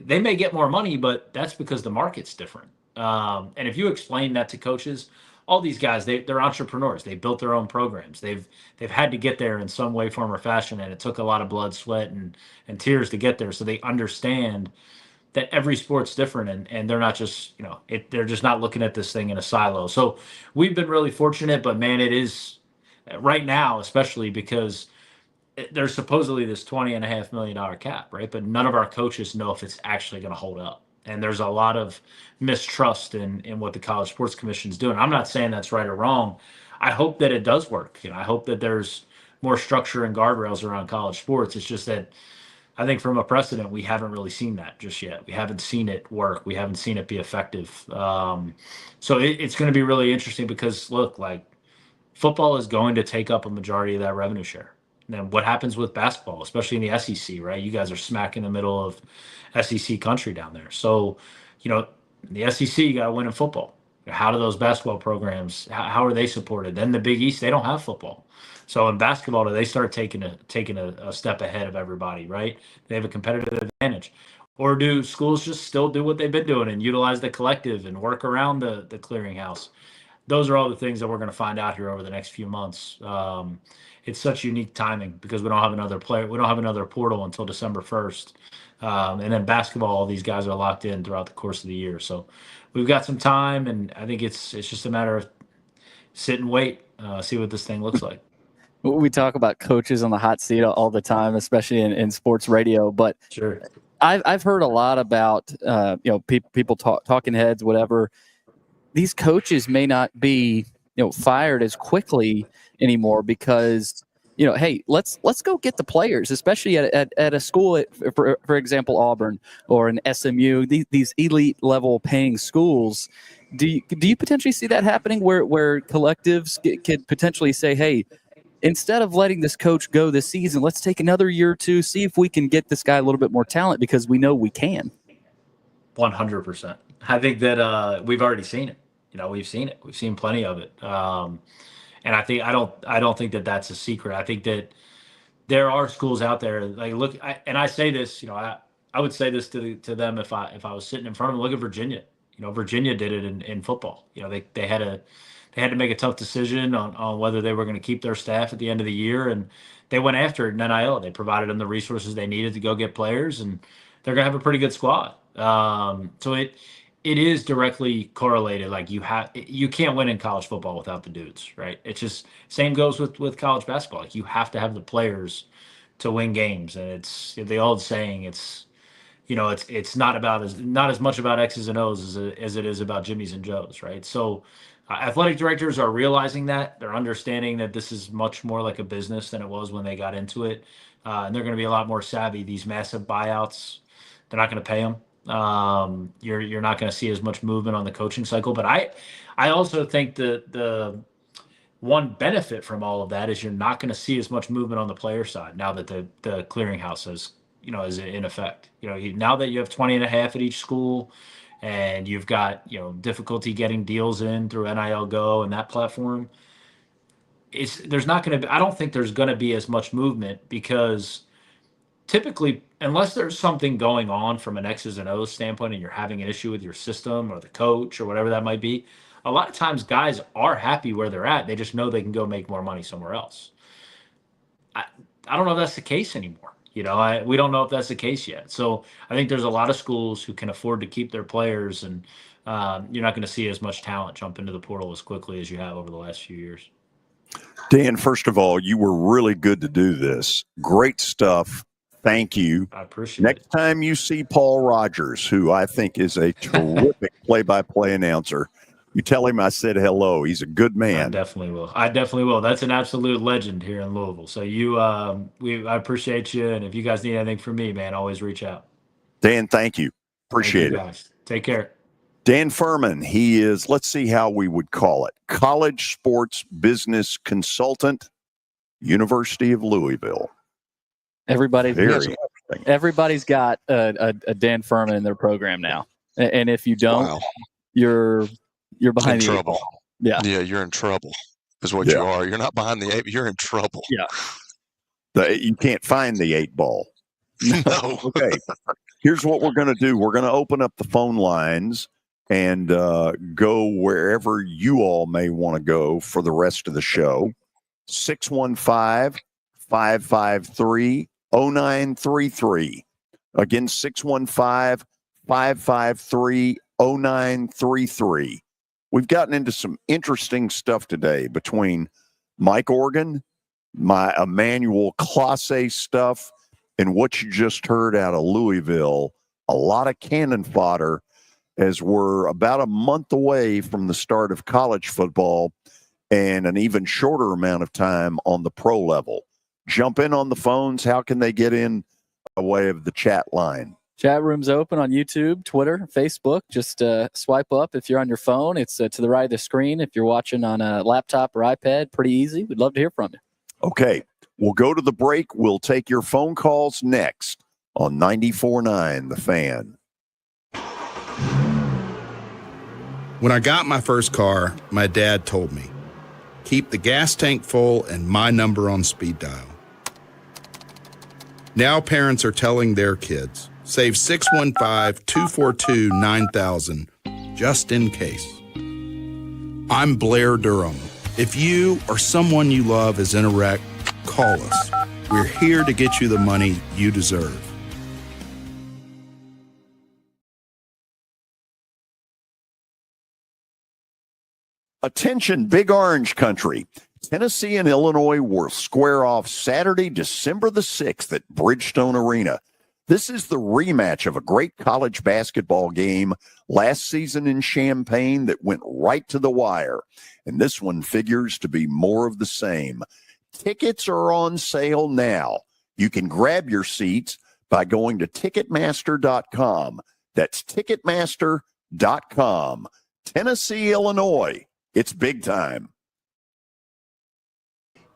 they may get more money, but that's because the market's different. And if you explain that to coaches, all these guys, they're entrepreneurs. They built their own programs. They've had to get there in some way, form, or fashion, and it took a lot of blood, sweat, and tears to get there. So they understand that every sport's different, and they're not just they're just not looking at this thing in a silo. So we've been really fortunate, but man, it is right now, especially because there's supposedly this $20.5 million cap, right? But none of our coaches know if it's actually going to hold up. And there's a lot of mistrust in what the College Sports Commission is doing. I'm not saying that's right or wrong. I hope that it does work. I hope that there's more structure and guardrails around college sports. It's just that I think from a precedent, we haven't really seen that just yet. We haven't seen it work. We haven't seen it be effective. So it's going to be really interesting because, look, football is going to take up a majority of that revenue share. And then what happens with basketball, especially in the SEC, right? You guys are smack in the middle of SEC country down there. So, in the SEC, you got to win in football. How do those basketball programs, how are they supported? Then the Big East, they don't have football. So in basketball, do they start taking a step ahead of everybody, right? They have a competitive advantage. Or do schools just still do what they've been doing and utilize the collective and work around the clearinghouse? Those are all the things that we're going to find out here over the next few months. It's such unique timing because we don't have another player. We don't have another portal until December 1st. And then basketball, all these guys are locked in throughout the course of the year. So we've got some time, and I think it's just a matter of sit and wait, see what this thing looks like. We talk about coaches on the hot seat all the time, especially in sports radio. But sure, I've heard a lot about people talking heads, whatever. These coaches may not be fired as quickly anymore because hey, let's go get the players, especially at a school for example Auburn or an SMU, these elite level paying schools. Do you potentially see that happening where collectives could potentially say, hey, instead of letting this coach go this season, let's take another year or two, see if we can get this guy a little bit more talent because we know we can. 100%. I think that we've already seen it. We've seen it. We've seen plenty of it. And I don't think that that's a secret. I think that there are schools out there like look. I say this. I would say this to them if I was sitting in front of them. Look at Virginia. Virginia did it in football. They had to make a tough decision on whether they were going to keep their staff at the end of the year, and they went after it in NIL. They provided them the resources they needed to go get players, and they're going to have a pretty good squad. So it is directly correlated. Like you can't win in college football without the dudes, right? It's just same goes with college basketball. Like you have to have the players to win games, and it's the old saying. It's not as much about X's and O's as it is about Jimmys and Joes, right? So athletic directors are realizing that. They're understanding that this is much more like a business than it was when they got into it. And they're going to be a lot more savvy. These massive buyouts, they're not going to pay them. You're not going to see as much movement on the coaching cycle. But I also think the one benefit from all of that is you're not going to see as much movement on the player side now that the clearinghouse is in effect. Now that you have 20.5 at each school, and you've got difficulty getting deals in through NIL Go and that platform, there's not going to be. I don't think there's going to be as much movement because typically, unless there's something going on from an X's and O's standpoint, and you're having an issue with your system or the coach or whatever that might be, a lot of times guys are happy where they're at. They just know they can go make more money somewhere else. I don't know if that's the case anymore. We don't know if that's the case yet. So I think there's a lot of schools who can afford to keep their players, and you're not going to see as much talent jump into the portal as quickly as you have over the last few years. Dan, first of all, you were really good to do this. Great stuff. Thank you. I appreciate it. Next time you see Paul Rogers, who I think is a terrific play-by-play announcer, you tell him I said hello. He's a good man. I definitely will. That's an absolute legend here in Louisville. So I appreciate you. And if you guys need anything from me, man, always reach out. Dan, thank you. Appreciate it. Guys. Take care. Dan Furman, he is, let's see how we would call it, college sports business consultant, University of Louisville. Everybody's got a Dan Furman in their program now. And if you don't, you're behind the trouble. Yeah, you're in trouble. Is what you are. You're not behind the 8. You're in trouble. Yeah, you can't find the 8 ball. No. Okay. Here's what we're going to do. We're going to open up the phone lines and go wherever you all may want to go for the rest of the show. 615-553-0933. Again, 615-553-0933. We've gotten into some interesting stuff today between Mike Organ, my Emmanuel Classe stuff, and what you just heard out of Louisville. A lot of cannon fodder as we're about a month away from the start of college football and an even shorter amount of time on the pro level. Jump in on the phones. How can they get in by way of the chat line? Chat room's open on YouTube, Twitter, Facebook. Just swipe up if you're on your phone. It's to the right of the screen. If you're watching on a laptop or iPad, pretty easy. We'd love to hear from you. Okay, we'll go to the break. We'll take your phone calls next on 94.9 The Fan. When I got my first car, my dad told me, keep the gas tank full and my number on speed dial. Now parents are telling their kids, save 615-242-9000 just in case. I'm Blair Durham. If you or someone you love is in a wreck, call us. We're here to get you the money you deserve. Attention, Big Orange Country. Tennessee and Illinois will square off Saturday, December the 6th at Bridgestone Arena. This is the rematch of a great college basketball game last season in Champaign that went right to the wire. And this one figures to be more of the same. Tickets are on sale now. You can grab your seats by going to Ticketmaster.com. That's Ticketmaster.com. Tennessee, Illinois. It's big time.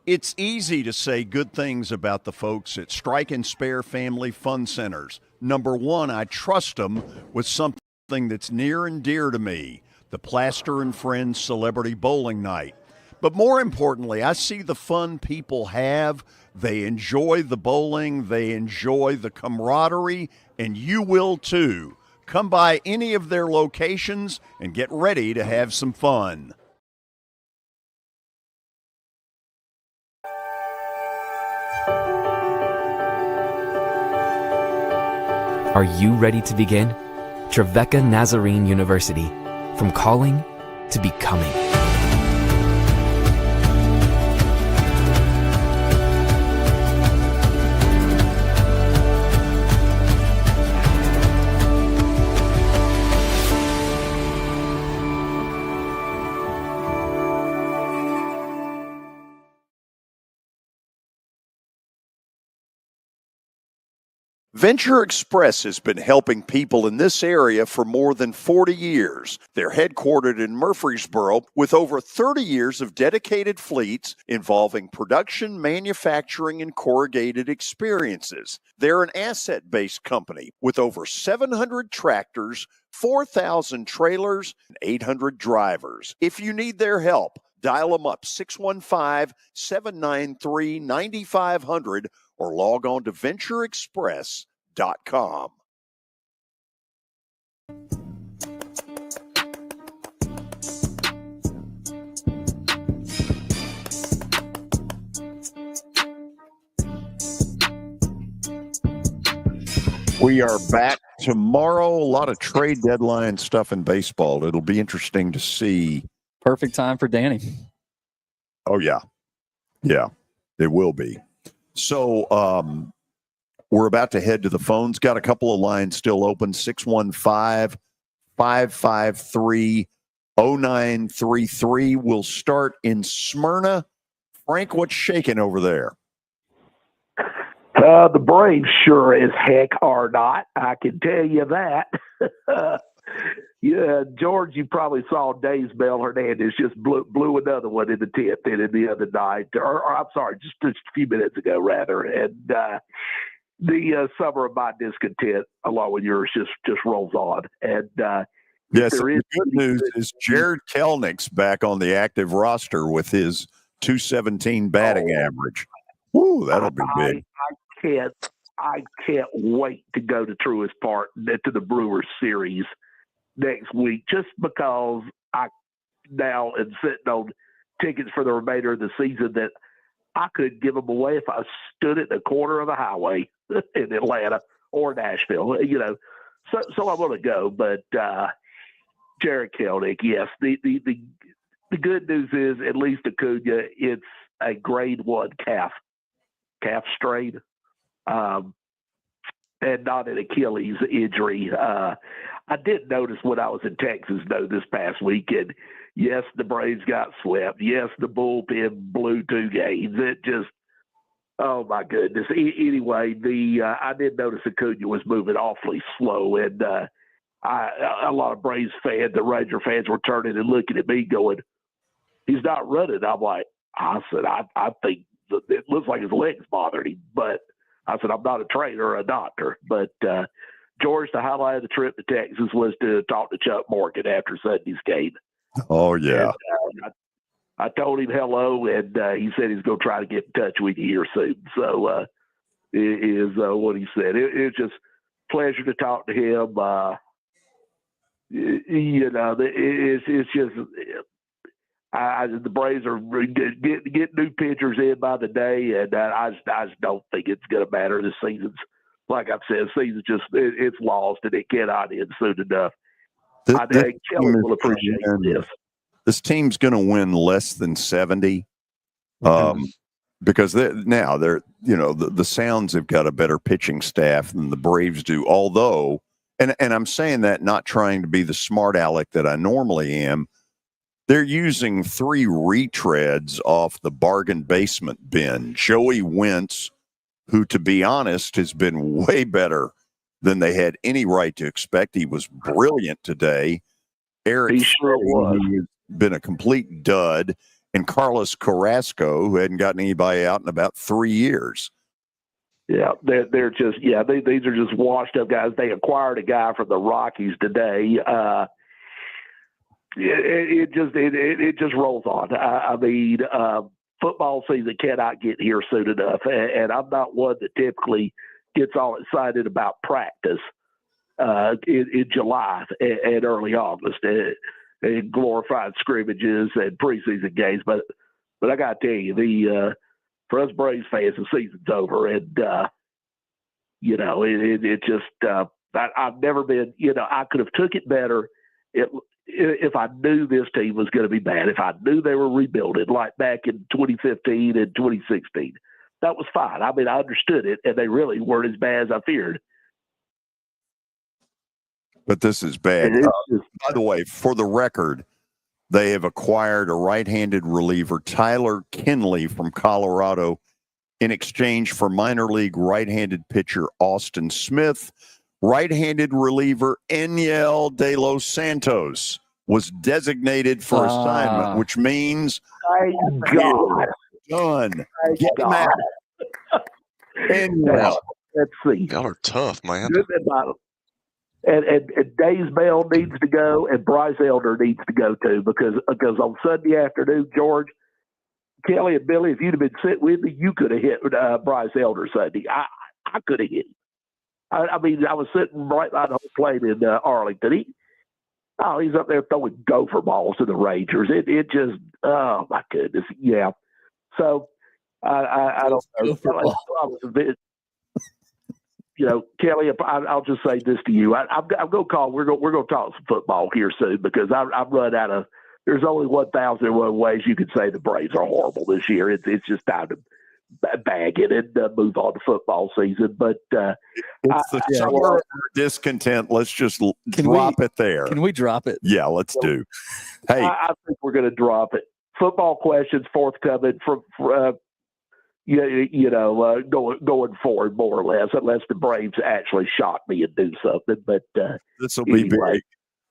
It's easy to say good things about the folks at Strike and Spare Family Fun Centers. Number one, I trust them with something that's near and dear to me, the Plaster and Friends Celebrity Bowling Night. But more importantly, I see the fun people have. They enjoy the bowling, they enjoy the camaraderie, and you will too. Come by any of their locations and get ready to have some fun. Are you ready to begin? Trevecca Nazarene University. From calling to becoming. Venture Express has been helping people in this area for more than 40 years. They're headquartered in Murfreesboro with over 30 years of dedicated fleets involving production, manufacturing, and corrugated experiences. They're an asset-based company with over 700 tractors, 4,000 trailers, and 800 drivers. If you need their help, dial them up 615-793-9500 or log on to ventureexpress.com. We are back tomorrow. A lot of trade deadline stuff in baseball. It'll be interesting to see. Perfect time for Danny. Oh, yeah. Yeah, it will be. So we're about to head to the phones. Got a couple of lines still open. 615-553-0933. We'll start in Smyrna. Frank, what's shaking over there? The Braves sure as heck are not. I can tell you that. Yeah, George, you probably saw Daysbel Hernandez just blew another one in the 10th inning the other night, or I'm sorry, just a few minutes ago, rather. And the summer of my discontent, along with yours, just rolls on. And yes, the good news is Jared Kelnick's back on the active roster with his .217 batting average. Woo, that'll be big. I can't wait to go to Truist Park to the Brewers series next week, just because I now am sitting on tickets for the remainder of the season that I could give them away if I stood at the corner of the highway in Atlanta or Nashville, you know. So I'm going to go, but Jared Kelnick, yes. The good news is, at least Acuna, it's a grade 1 calf strain, and not an Achilles injury. I did notice when I was in Texas, though, this past weekend, yes, the Braves got swept. Yes, the bullpen blew 2 games. It just, oh, my goodness. Anyway, I did notice Acuna was moving awfully slow, and a lot of Braves fans, the Ranger fans, were turning and looking at me going, he's not running. I'm like, I said, I think it looks like his legs bothered him, but I said, I'm not a trainer or a doctor. But George, the highlight of the trip to Texas was to talk to Chuck Morgan after Sunday's game. Oh, yeah. And, I told him hello, and he said he's going to try to get in touch with you here soon. So is what he said. It's just a pleasure to talk to him. You know, it's just the Braves are get new pitchers in by the day, and I just don't think it's going to matter. This season's, like I've said, season's just it's lost, and it cannot end soon enough. I think Kelly will appreciate this. this team's going to win less than 70. Because the Sounds have got a better pitching staff than the Braves do. Although, and I'm saying that not trying to be the smart aleck that I normally am, they're using 3 retreads off the bargain basement bin. Joey Wentz, who, to be honest, has been way better than they had any right to expect. He was brilliant today. Eric, he sure was. Who has been a complete dud. And Carlos Carrasco, who hadn't gotten anybody out in about 3 years. Yeah, they're just these are just washed up guys. They acquired a guy from the Rockies today. It just rolls on. I mean, football season cannot get here soon enough, and I'm not one that typically gets all excited about practice in July and early August. And glorified scrimmages and preseason games, but I got to tell you, for us Braves fans, the season's over, and it just I've never been. I could have took it better if I knew this team was going to be bad. If I knew they were rebuilding, like back in 2015 and 2016, that was fine. I mean, I understood it, and they really weren't as bad as I feared. But this is bad. By the way, for the record, they have acquired a right-handed reliever, Tyler Kinley from Colorado, in exchange for minor league right-handed pitcher Austin Smith. Right-handed reliever Enyel De Los Santos was designated for assignment, which means God. Done. Get him out. Enyel. Let's see. Y'all are tough, man. And Days Bell needs to go, and Bryce Elder needs to go too, because on Sunday afternoon, George, Kelly, and Billy, if you'd have been sitting with me, you could have hit Bryce Elder Sunday. I could have hit him. I mean, I was sitting right by the whole plate in Arlington. He's up there throwing gopher balls to the Rangers. It just, oh my goodness, yeah. So I don't know. I was a bit. Kelly, I'll just say this to you. I'm going to call. We're going to talk some football here soon, because I've run out of. There's only 1,001 ways you could say the Braves are horrible this year. It's just time to bag it and move on to football season. But it's the summer of discontent. Let's just drop it there. Can we drop it? Yeah, let's do. Hey, I think we're going to drop it. Football questions forthcoming from. Going forward, more or less, unless the Braves actually shock me and do something. But this will be big.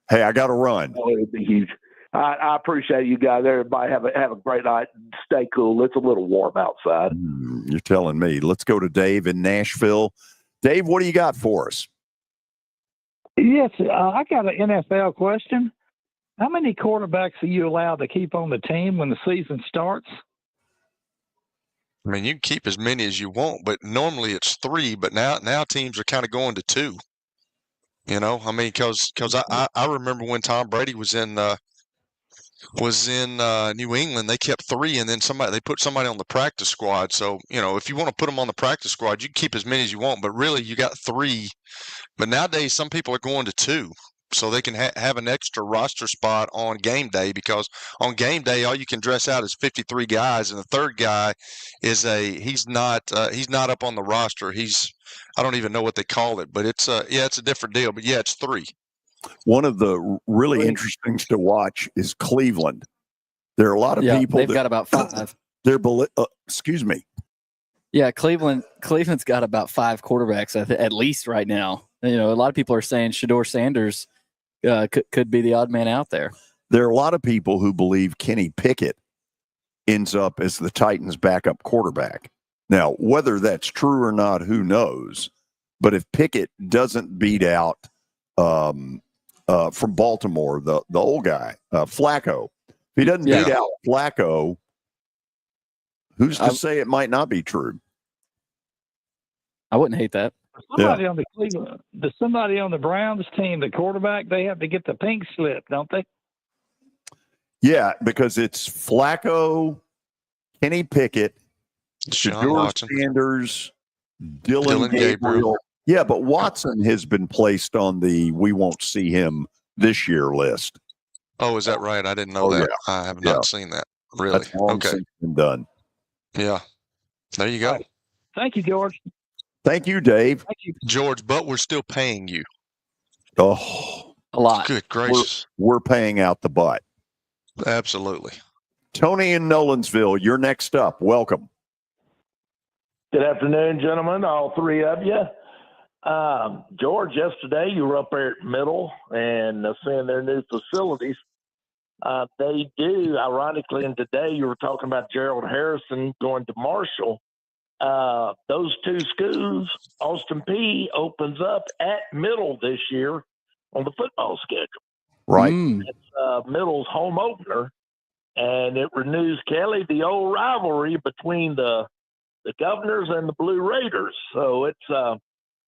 Hey, I got to run. It'll be huge. I appreciate you guys. Everybody have a great night and stay cool. It's a little warm outside. You're telling me. Let's go to Dave in Nashville. Dave, what do you got for us? Yes, I got an NFL question. How many quarterbacks are you allowed to keep on the team when the season starts? I mean, you can keep as many as you want, but normally it's 3. But now teams are kind of going to 2. I mean, because I remember when Tom Brady was in New England, they kept 3, and then they put somebody on the practice squad. So if you want to put them on the practice squad, you can keep as many as you want. But really, you got 3. But nowadays, some people are going to 2. So they can have an extra roster spot on game day, because on game day all you can dress out is 53 guys, and the third guy is he's not up on the roster. I don't even know what they call it, but it's a different deal. But yeah, it's 3. One of the really interesting to watch is Cleveland. There are a lot of people. They've got about 5. Excuse me. Yeah, Cleveland's got about 5 quarterbacks at least right now. A lot of people are saying Shedeur Sanders could be the odd man out there. There are a lot of people who believe Kenny Pickett ends up as the Titans' backup quarterback. Now, whether that's true or not, who knows? But if Pickett doesn't beat out from Baltimore, the old guy, Flacco, if he doesn't beat out Flacco, who's to say it might not be true? I wouldn't hate that. Somebody on the Browns team, the quarterback, they have to get the pink slip, don't they? Yeah, because it's Flacco, Kenny Pickett, Shedeur Sanders, Dylan Gabriel. Yeah, but Watson has been placed on the we won't see him this year list. Oh, is that right? I didn't know Oh, that. yeah. I have Yeah. not seen that. Really? That's long Okay. since been done. Yeah. There you go. Right. Thank you, George. Thank you, Dave. Thank you. George, but we're still paying you. Oh, A lot. Good gracious. we're paying out the butt. Absolutely. Tony in Nolensville, you're next up. Welcome. Good afternoon, gentlemen, all three of you. George, yesterday you were up there at Middle and seeing their new facilities. They do, ironically, and today you were talking about Gerald Harrison going to Marshall. Those two schools, Austin P opens up at Middle this year on the football schedule. Right. It's Middle's home opener, and it renews, Kelly, the old rivalry between the Governors and the Blue Raiders. So it's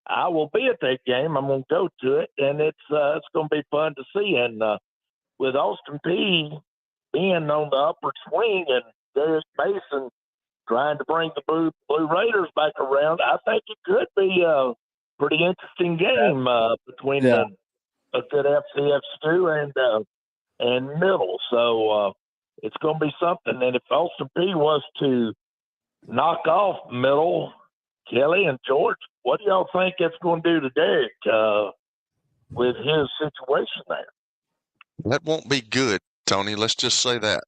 I will be at that game. I'm going to go to it, and it's going to be fun to see. And with Austin P being on the upward swing and Derek Mason trying to bring the Blue Raiders back around, I think it could be a pretty interesting game between a good FCS stew and Middle. So it's going to be something. And if Austin P was to knock off Middle, Kelly and George, what do y'all think it's going to do to Derek with his situation there? That won't be good, Tony. Let's just say that.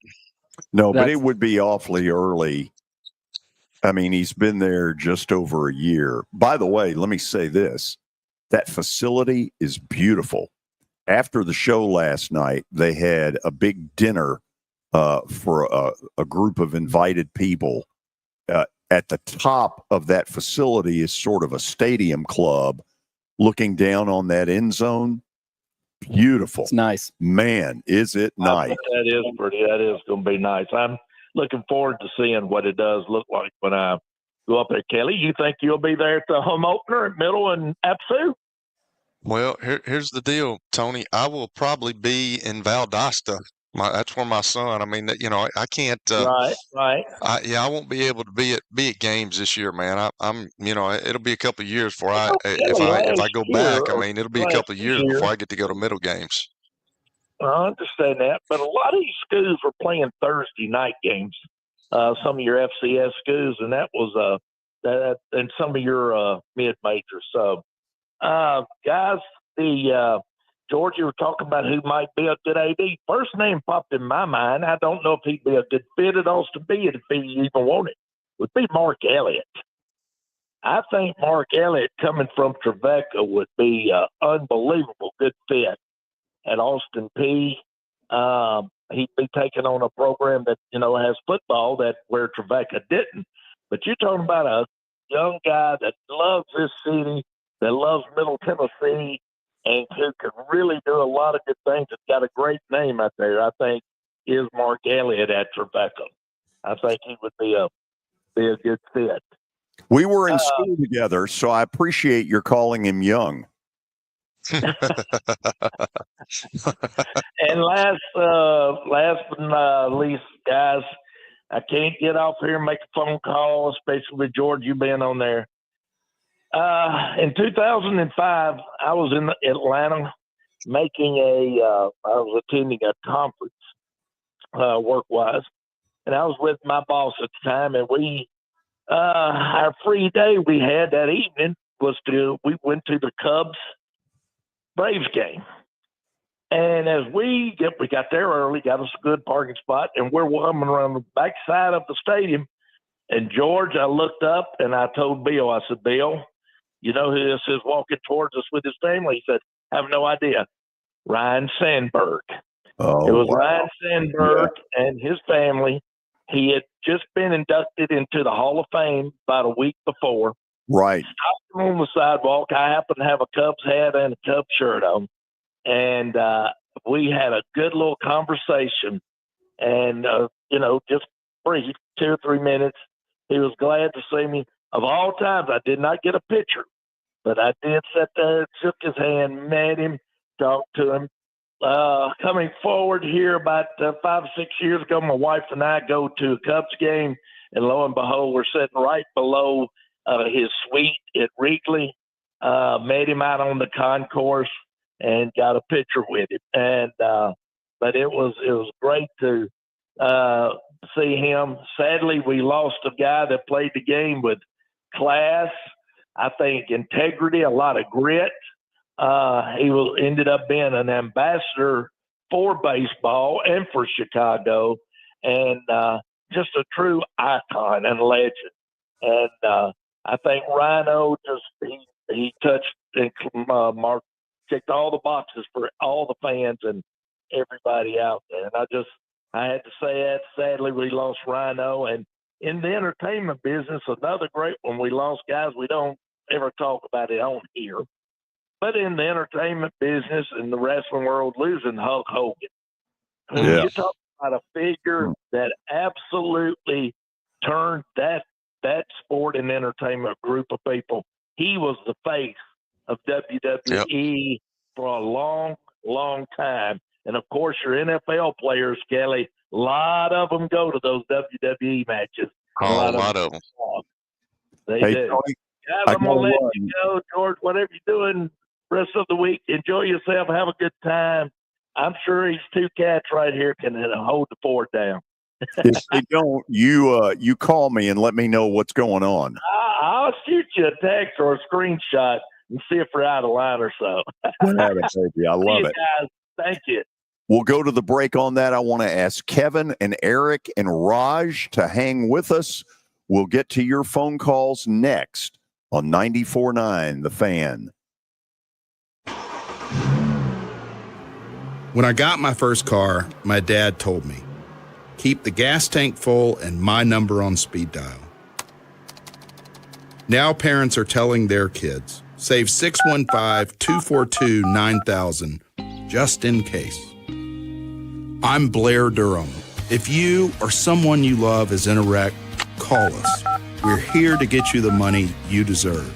No, but it would be awfully early. I mean, he's been there just over a year. By the way, let me say this. That facility is beautiful. After the show last night, they had a big dinner for a group of invited people. At the top of that facility is sort of a stadium club looking down on that end zone. Beautiful. It's nice. Man, is it nice. That is pretty. That is going to be nice. I'm looking forward to seeing what it does look like when I go up there. Kelly, you think you'll be there at the home opener at Middle and Apsu? Well, here's the deal, Tony. I will probably be in Valdosta. That's where my son. I mean, I can't. Right. I won't be able to be at games this year, man. I'm. It'll be a couple of years before if I go back. I mean, it'll be a couple of years before I get to go to Middle games. I understand that, but a lot of these schools were playing Thursday night games. Some of your FCS schools, and that was and some of your mid majors. So, guys, George, you were talking about who might be a good AD. First name popped in my mind. I don't know if he'd be a good fit at Austin Peay if he even wanted. Would be Mark Elliott. I think Mark Elliott coming from Trevecca would be an unbelievable good fit at Austin Peay. He'd be taking on a program that has football where Trevecca didn't. But you're talking about a young guy that loves this city, that loves Middle Tennessee, and who could really do a lot of good things. It's got a great name out there, I think, is Mark Elliott at Trevecca. I think he would be a good fit. We were in school together, so I appreciate your calling him young. And last but not least, guys, I can't get off here and make a phone call, especially with George, you being on there. In 2005, I was in Atlanta I was attending a conference work-wise, and I was with my boss at the time, and our free day we had that evening we went to the Cubs-Braves game. And as we got there early, got us a good parking spot, and we're coming around the backside of the stadium. And George, I looked up and I told Bill, I said, Bill, you know who this is walking towards us with his family? He said, I have no idea. Ryan Sandberg. Oh, it was wow. Ryan Sandberg and his family. He had just been inducted into the Hall of Fame about a week before. Right. Stopped him on the sidewalk. I happened to have a Cubs hat and a Cubs shirt on. And we had a good little conversation. And, just brief, 2 or 3 minutes. He was glad to see me. Of all times, I did not get a picture. But I did sit there, shook his hand, met him, talked to him. Coming forward here about 5 or 6 years ago, my wife and I go to a Cubs game, and lo and behold, we're sitting right below his suite at Wrigley. Met him out on the concourse and got a picture with him. And but it was great to see him. Sadly, we lost a guy that played the game with class, I think integrity, a lot of grit. He ended up being an ambassador for baseball and for Chicago, and just a true icon and legend. And I think Rhino he touched and checked all the boxes for all the fans and everybody out there. And I had to say that. Sadly, we lost Rhino. And in the entertainment business, another great one, we lost guys we don't ever talk about it on here. But in the entertainment business and the wrestling world, losing Hulk Hogan. Yeah. You talk about a figure that absolutely turned that sport and entertainment group of people. He was the face of WWE for a long, long time. And, of course, your NFL players, Kelly, a lot of them go to those WWE matches. A lot of them. They Hey, do. Tony, Guys, I I'm going to let gotta you go. George, whatever you're doing rest of the week, enjoy yourself. Have a good time. I'm sure these two cats right here can hold the fort down. If they don't, you call me and let me know what's going on. I'll shoot you a text or a screenshot and see if we're out of line or so. Baby. I love it. Guys. Thank you. We'll go to the break on that. I want to ask Kevin and Eric and Raj to hang with us. We'll get to your phone calls next on 94.9 The Fan. When I got my first car, my dad told me, keep the gas tank full and my number on speed dial. Now parents are telling their kids, save 615-242-9000 just in case. I'm Blair Durham. If you or someone you love is in a wreck, call us. We're here to get you the money you deserve.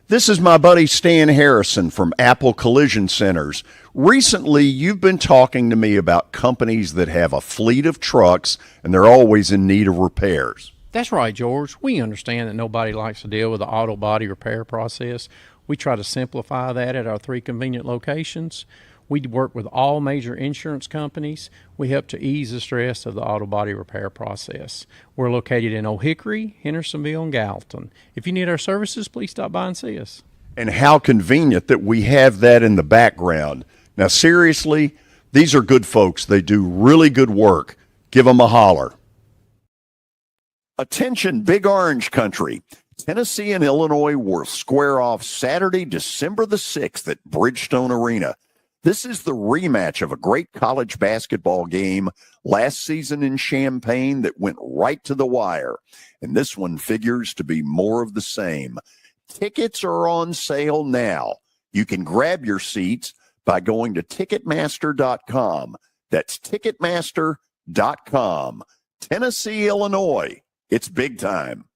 This is my buddy Stan Harrison from Apple Collision Centers. Recently, you've been talking to me about companies that have a fleet of trucks and they're always in need of repairs. That's right, George. We understand that nobody likes to deal with the auto body repair process. We try to simplify that at our 3 convenient locations. We work with all major insurance companies. We help to ease the stress of the auto body repair process. We're located in Old Hickory, Hendersonville, and Gallatin. If you need our services, please stop by and see us. And how convenient that we have that in the background. Now, seriously, these are good folks. They do really good work. Give them a holler. Attention, Big Orange Country. Tennessee and Illinois will square off Saturday, December the 6th at Bridgestone Arena. This is the rematch of a great college basketball game last season in Champaign that went right to the wire. And this one figures to be more of the same. Tickets are on sale now. You can grab your seats by going to Ticketmaster.com. That's Ticketmaster.com. Tennessee, Illinois. It's big time.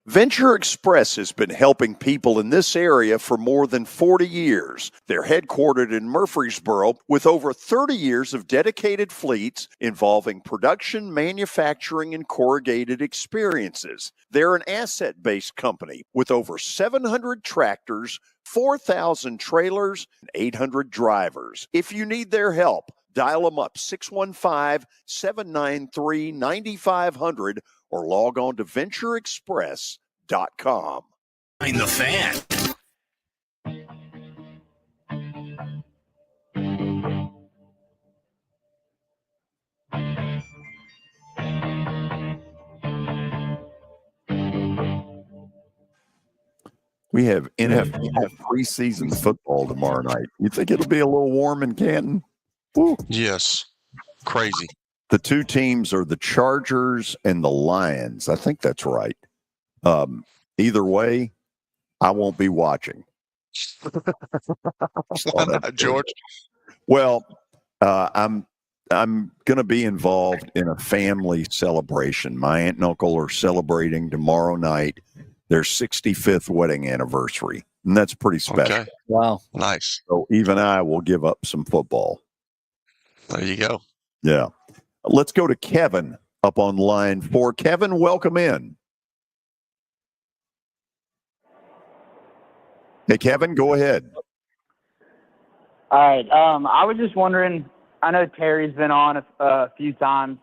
Venture Express has been helping people in this area for more than 40 years. They're headquartered in Murfreesboro with over 30 years of dedicated fleets involving production, manufacturing, and corrugated experiences. They're an asset-based company with over 700 tractors, 4,000 trailers, and 800 drivers. If you need their help, dial them up 615-793-9500 or log on to ventureexpress.com. In the Fan. We have NFL preseason football tomorrow night. You think it'll be a little warm in Canton? Woo. Yes. Crazy. The 2 teams are the Chargers and the Lions. I think that's right. Either way, I won't be watching. Why not, George? Well, I'm going to be involved in a family celebration. My aunt and uncle are celebrating tomorrow night their 65th wedding anniversary, and that's pretty special. Okay. Wow. Nice. So even I will give up some football. There you go. Yeah. Let's go to Kevin up on line 4. Kevin, welcome in. Hey, Kevin, go ahead. All right. I was just wondering, I know Terry's been on a few times.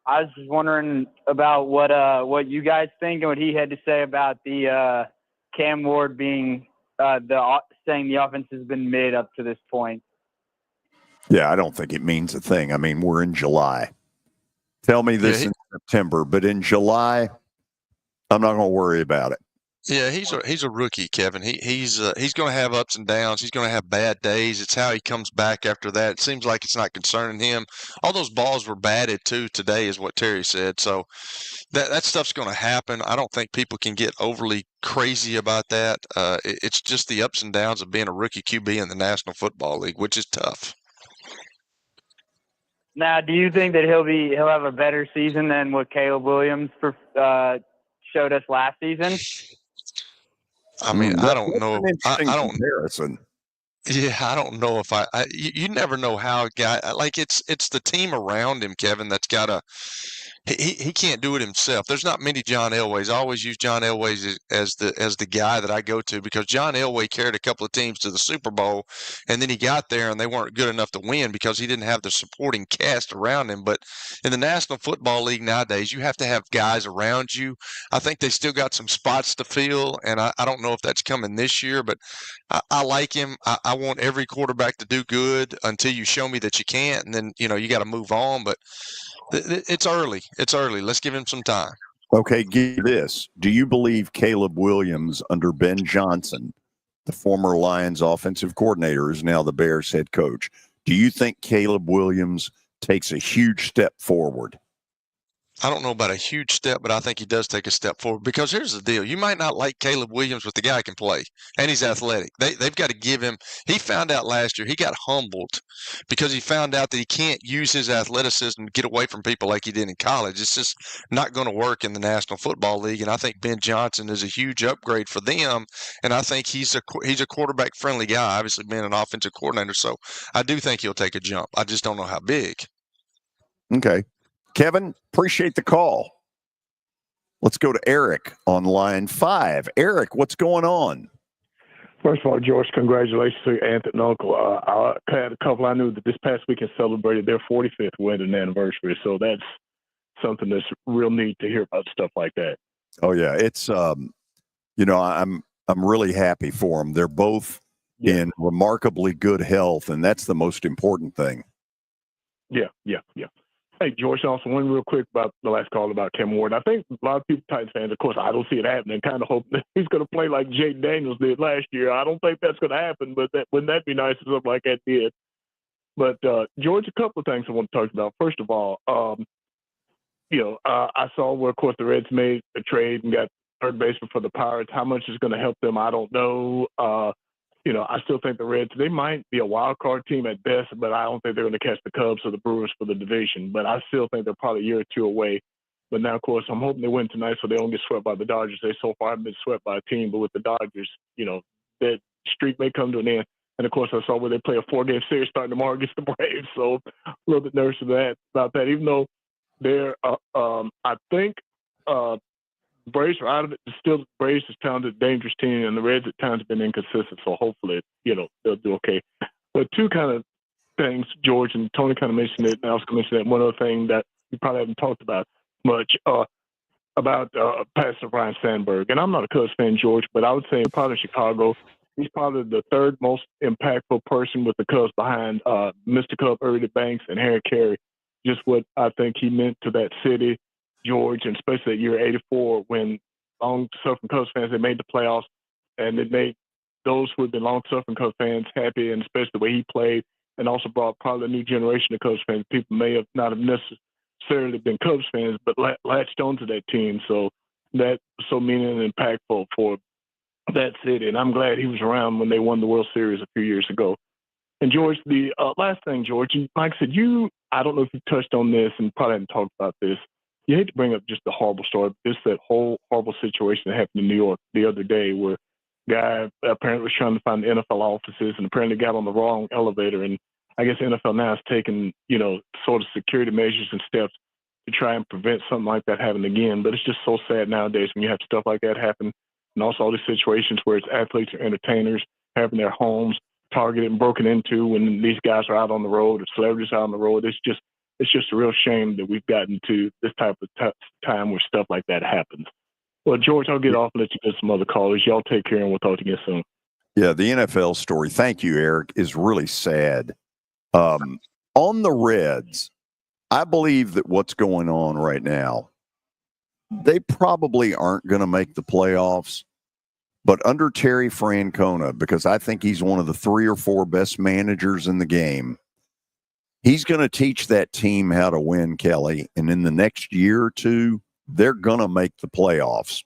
I was just wondering about what you guys think and what he had to say about the Cam Ward being saying the offense has been mid up to this point. Yeah, I don't think it means a thing. I mean, we're in July. Tell me this in September, but in July, I'm not going to worry about it. Yeah, he's a rookie, Kevin. He's going to have ups and downs. He's going to have bad days. It's how he comes back after that. It seems like it's not concerning him. All those balls were batted too today, is what Terry said. So that stuff's going to happen. I don't think people can get overly crazy about that. It's just the ups and downs of being a rookie QB in the National Football League, which is tough. Now, do you think that he'll have a better season than what Caleb Williams showed us last season? I mean, I don't know. An interesting comparison. Yeah, I don't know if you never know how a guy like it's the team around him, Kevin, that's got to. He can't do it himself. There's not many John Elways. I always use John Elway as the guy that I go to because John Elway carried a couple of teams to the Super Bowl, and then he got there and they weren't good enough to win because he didn't have the supporting cast around him. But in the National Football League nowadays, you have to have guys around you. I think they still got some spots to fill, and I don't know if that's coming this year, but I like him. I want every quarterback to do good until you show me that you can't, and then you got to move on. But it's early. It's early. Let's give him some time. Okay, give this. Do you believe Caleb Williams under Ben Johnson, the former Lions offensive coordinator, is now the Bears head coach? Do you think Caleb Williams takes a huge step forward? I don't know about a huge step, but I think he does take a step forward because here's the deal. You might not like Caleb Williams, but the guy can play, and he's athletic. They've got to give him – he found out last year he got humbled because he found out that he can't use his athleticism to get away from people like he did in college. It's just not going to work in the National Football League, and I think Ben Johnson is a huge upgrade for them, and I think he's a quarterback-friendly guy, obviously being an offensive coordinator. So I do think he'll take a jump. I just don't know how big. Okay. Kevin, appreciate the call. Let's go to Eric on line 5. Eric, what's going on? First of all, George, congratulations to your aunt and uncle. I had a couple I knew that this past weekend celebrated their 45th wedding anniversary, so that's something that's real neat to hear about stuff like that. Oh yeah, it's I'm really happy for them. They're both in remarkably good health, and that's the most important thing. Yeah. Hey, George, also one real quick about the last call about Cam Ward. I think a lot of people, Titans fans, of course, I don't see it happening. Kind of hope that he's going to play like Jake Daniels did last year. I don't think that's going to happen, but wouldn't that be nice if something like that did? But, George, a couple of things I want to talk about. First of all, I saw where, of course, the Reds made a trade and got third baseman for the Pirates. How much is going to help them, I don't know. I still think the Reds, they might be a wild card team at best, but I don't think they're going to catch the Cubs or the Brewers for the division. But I still think they're probably a year or two away. But now, of course, I'm hoping they win tonight so they don't get swept by the Dodgers. They so far haven't been swept by a team, but with the Dodgers, that streak may come to an end. And, of course, I saw where they play a 4-game series starting tomorrow against the Braves. So a little bit nervous about that, even though they're, I think, Braves are out of it. Still, Braves is a talented, dangerous team, and the Reds at times have been inconsistent. So hopefully, they'll do okay. But two kind of things, George and Tony kind of mentioned it, and I was going to mention that one other thing that we probably haven't talked about much about Pastor Brian Sandberg. And I'm not a Cubs fan, George, but I would say probably Chicago, he's probably the third most impactful person with the Cubs behind Mr. Cub, Ernie Banks, and Harry Carey. Just what I think he meant to that city, George, and especially that year '84 when long-suffering Cubs fans, they made the playoffs, and it made those who had been long-suffering Cubs fans happy, and especially the way he played, and also brought probably a new generation of Cubs fans. People may have not have necessarily been Cubs fans, but latched onto that team. So that was so meaningful and impactful for that city, and I'm glad he was around when they won the World Series a few years ago. And George, the last thing, George, like I said, I don't know if you touched on this and probably haven't talked about this. You hate to bring up just the horrible story, but that whole horrible situation that happened in New York the other day where a guy apparently was trying to find the NFL offices and apparently got on the wrong elevator. And I guess the NFL now has taken, sort of security measures and steps to try and prevent something like that happening again. But it's just so sad nowadays when you have stuff like that happen, and also all these situations where it's athletes or entertainers having their homes targeted and broken into when these guys are out on the road, or celebrities out on the road. It's just a real shame that we've gotten to this type of time where stuff like that happens. Well, George, I'll get off and let you get some other callers. Y'all take care, and we'll talk to you soon. Yeah, the NFL story, thank you, Eric, is really sad. On the Reds, I believe that what's going on right now, they probably aren't going to make the playoffs, but under Terry Francona, because I think he's one of the 3 or 4 best managers in the game, he's going to teach that team how to win, Kelly, and in the next year or two, they're going to make the playoffs.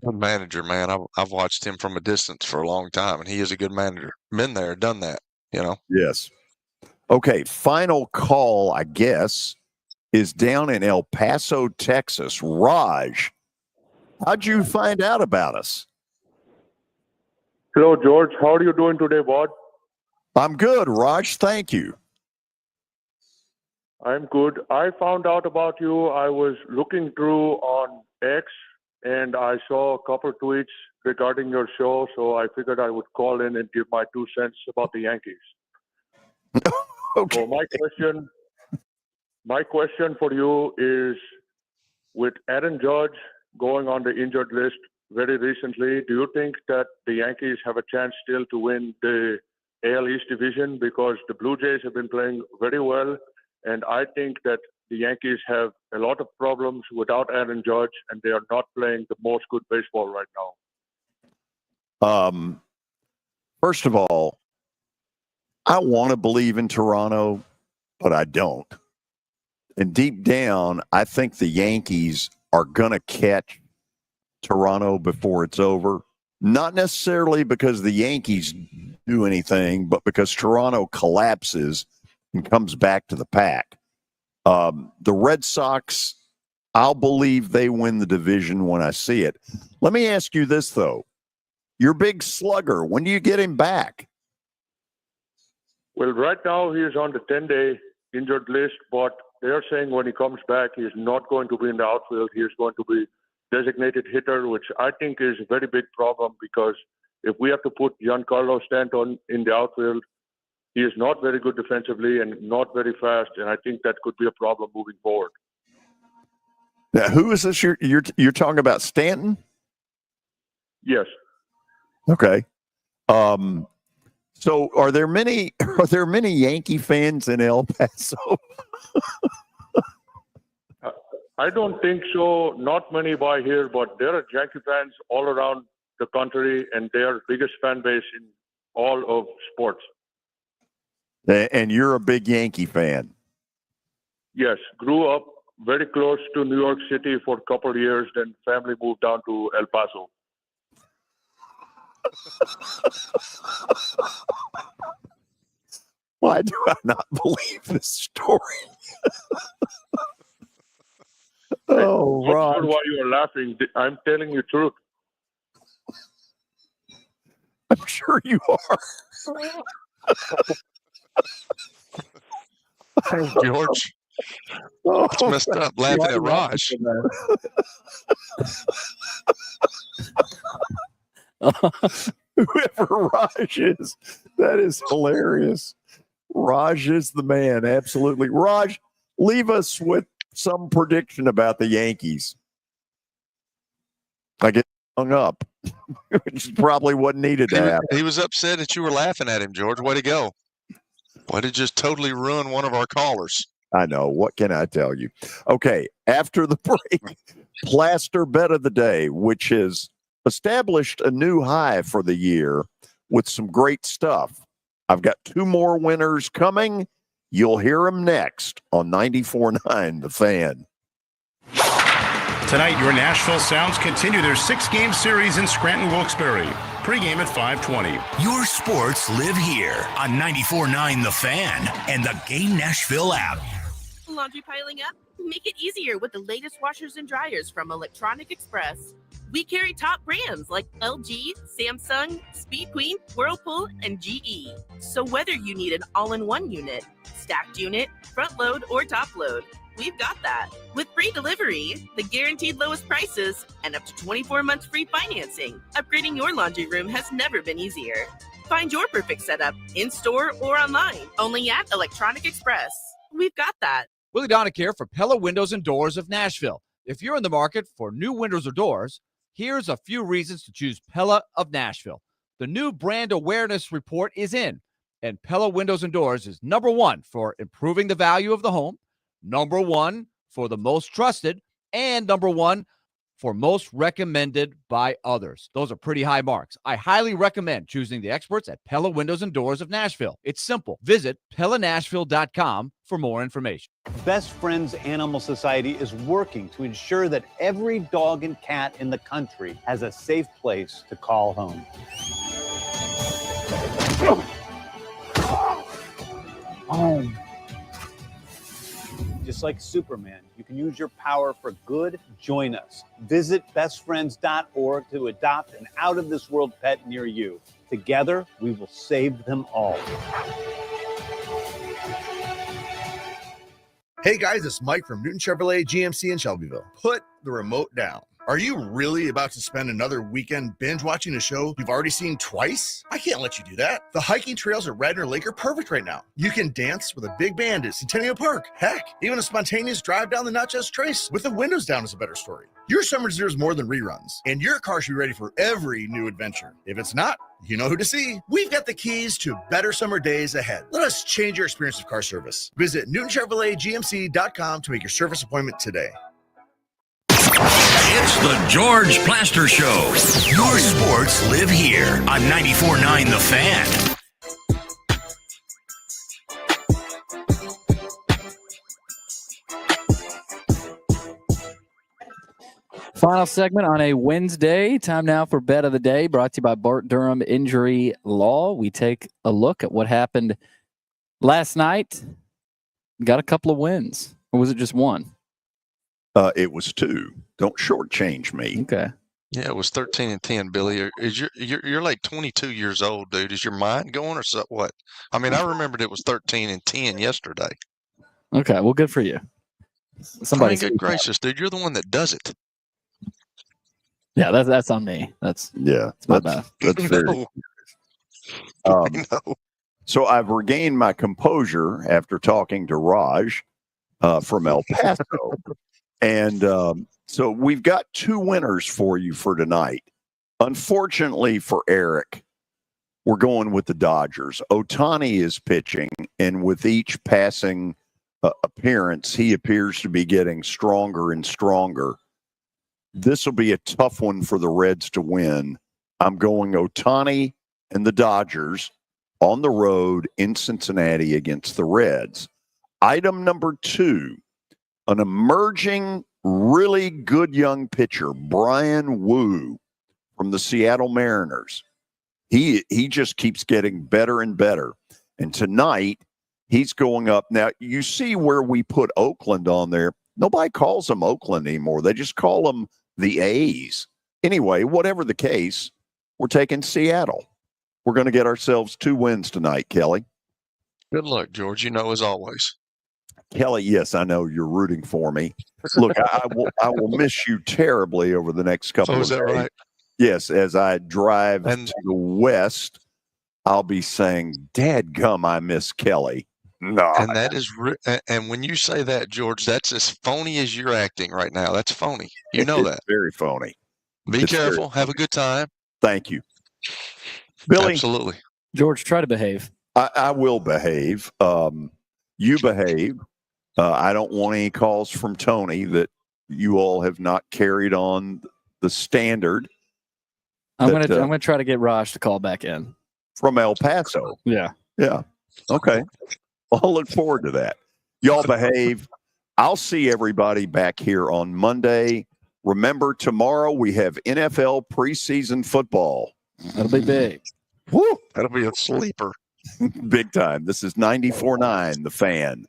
Good manager, man. I've watched him from a distance for a long time, and he is a good manager. Been there, done that, Yes. Okay, final call, I guess, is down in El Paso, Texas. Raj, how'd you find out about us? Hello, George. How are you doing today, bud? I'm good, Raj. Thank you. I'm good. I found out about you. I was looking through on X, and I saw a couple of tweets regarding your show, so I figured I would call in and give my 2 cents about the Yankees. Okay. So my question for you is, with Aaron Judge going on the injured list very recently, do you think that the Yankees have a chance still to win the AL East division? Because the Blue Jays have been playing very well, and I think that the Yankees have a lot of problems without Aaron Judge, and they are not playing the most good baseball right now. First of all, I want to believe in Toronto, but I don't. And deep down, I think the Yankees are going to catch Toronto before it's over. Not necessarily because the Yankees do anything, but because Toronto collapses and comes back to the pack. The Red Sox, I'll believe they win the division when I see it. Let me ask you this, though. Your big slugger, when do you get him back? Well, right now he is on the 10-day injured list, but they're saying when he comes back, he is not going to be in the outfield. He is going to be designated hitter, which I think is a very big problem, because if we have to put Giancarlo Stanton in the outfield, he is not very good defensively and not very fast, and I think that could be a problem moving forward. Now, who is this? You're talking about Stanton? Yes. Okay. So are there many Yankee fans in El Paso? I don't think so. Not many by here, but there are Yankee fans all around the country, and they are the biggest fan base in all of sports. And you're a big Yankee fan. Yes. Grew up very close to New York City for a couple of years, then family moved down to El Paso. Why do I not believe this story? Oh, I'm Ron. not sure why you are laughing. I'm telling you the truth. I'm sure you are. Hey, George. It's messed up laughing at Raj. Whoever Raj is, that is hilarious. Raj is the man, absolutely. Raj, leave us with some prediction about the Yankees. I get hung up, which probably wasn't needed to happen. He was upset that you were laughing at him, George. Way to go. Way to just totally ruin one of our callers. I know. What can I tell you? Okay, after the break, Plaster Bet of the Day, which has established a new high for the year with some great stuff. I've got 2 more winners coming. You'll hear them next on 94.9 The Fan. Tonight, your Nashville Sounds continue their 6-game series in Scranton Wilkes-Barre. Pre-game at 5:20. Your sports live here on 94.9 The Fan and the Game Nashville app. Laundry piling up? Make it easier with the latest washers and dryers from Electronic Express. We carry top brands like LG, Samsung, Speed Queen, Whirlpool, and GE. So whether you need an all-in-one unit, stacked unit, front load, or top load, we've got that. With free delivery, the guaranteed lowest prices, and up to 24 months free financing, upgrading your laundry room has never been easier. Find your perfect setup in-store or online, only at Electronic Express. We've got that. Willie Donick here for Pella Windows and Doors of Nashville. If you're in the market for new windows or doors, here's a few reasons to choose Pella of Nashville. The new brand awareness report is in, and Pella Windows and Doors is number one for improving the value of the home, number one for the most trusted, and number one for most recommended by others. Those are pretty high marks. I highly recommend choosing the experts at Pella Windows and Doors of Nashville. It's simple. Visit PellaNashville.com for more information. Best Friends Animal Society is working to ensure that every dog and cat in the country has a safe place to call home. Home. Just like Superman, you can use your power for good. Join us. Visit bestfriends.org to adopt an out-of-this-world pet near you. Together, we will save them all. Hey guys, it's Mike from Newton Chevrolet GMC in Shelbyville. Put the remote down. Are you really about to spend another weekend binge watching a show you've already seen twice? I can't let you do that. The hiking trails at Radnor Lake are perfect right now. You can dance with a big band at Centennial Park. Heck, even a spontaneous drive down the Natchez Trace with the windows down is a better story. Your summer deserves more than reruns, and your car should be ready for every new adventure. If it's not, you know who to see. We've got the keys to better summer days ahead. Let us change your experience with car service. Visit NewtonChevroletGMC.com to make your service appointment today. It's the George Plaster Show. Your sports live here on 94.9 The Fan. Final segment on a Wednesday. Time now for Bet of the Day, brought to you by Bart Durham Injury Law. We take a look at what happened last night. Got a couple of wins. Or was it just one? It was two. Don't shortchange me. Okay. Yeah, it was 13-10, Billy. You're like 22 years old, dude. Is your mind going or so, what? I mean, I remembered it was 13-10 yesterday. Okay, well, good for you. Somebody, good gracious, dude. You're the one that does it. Yeah, that's on me. That's my bad. That's very. So I've regained my composure after talking to Raj from El Paso. And so we've got two winners for you for tonight. Unfortunately for Eric, we're going with the Dodgers. Ohtani is pitching, and with each passing appearance, he appears to be getting stronger and stronger. This will be a tough one for the Reds to win. I'm going Ohtani and the Dodgers on the road in Cincinnati against the Reds. Item number two. An emerging, really good young pitcher, Brian Wu from the Seattle Mariners. He just keeps getting better and better. And tonight, he's going up. Now, you see where we put Oakland on there. Nobody calls them Oakland anymore. They just call them the A's. Anyway, whatever the case, we're taking Seattle. We're going to get ourselves two wins tonight, Kelly. Good luck, George. You know, as always. Kelly, yes, I know you're rooting for me. Look, I will miss you terribly over the next couple of days. Is that right? Yes, as I drive to the west, I'll be saying, "Dadgum, I miss Kelly." No, and that is, and when you say that, George, that's as phony as you're acting right now. That's phony. You know that. Very phony. Be careful. Have a good time. Thank you, Billy. Absolutely, George. Try to behave. I will behave. You behave. I don't want any calls from Tony that you all have not carried on the standard. I'm gonna try to get Raj to call back in from El Paso. Yeah. Okay. Well, I'll look forward to that. Y'all behave. I'll see everybody back here on Monday. Remember, tomorrow we have NFL preseason football. That'll be big. Woo! That'll be a sleeper. Big time. This is 94.9 The Fan.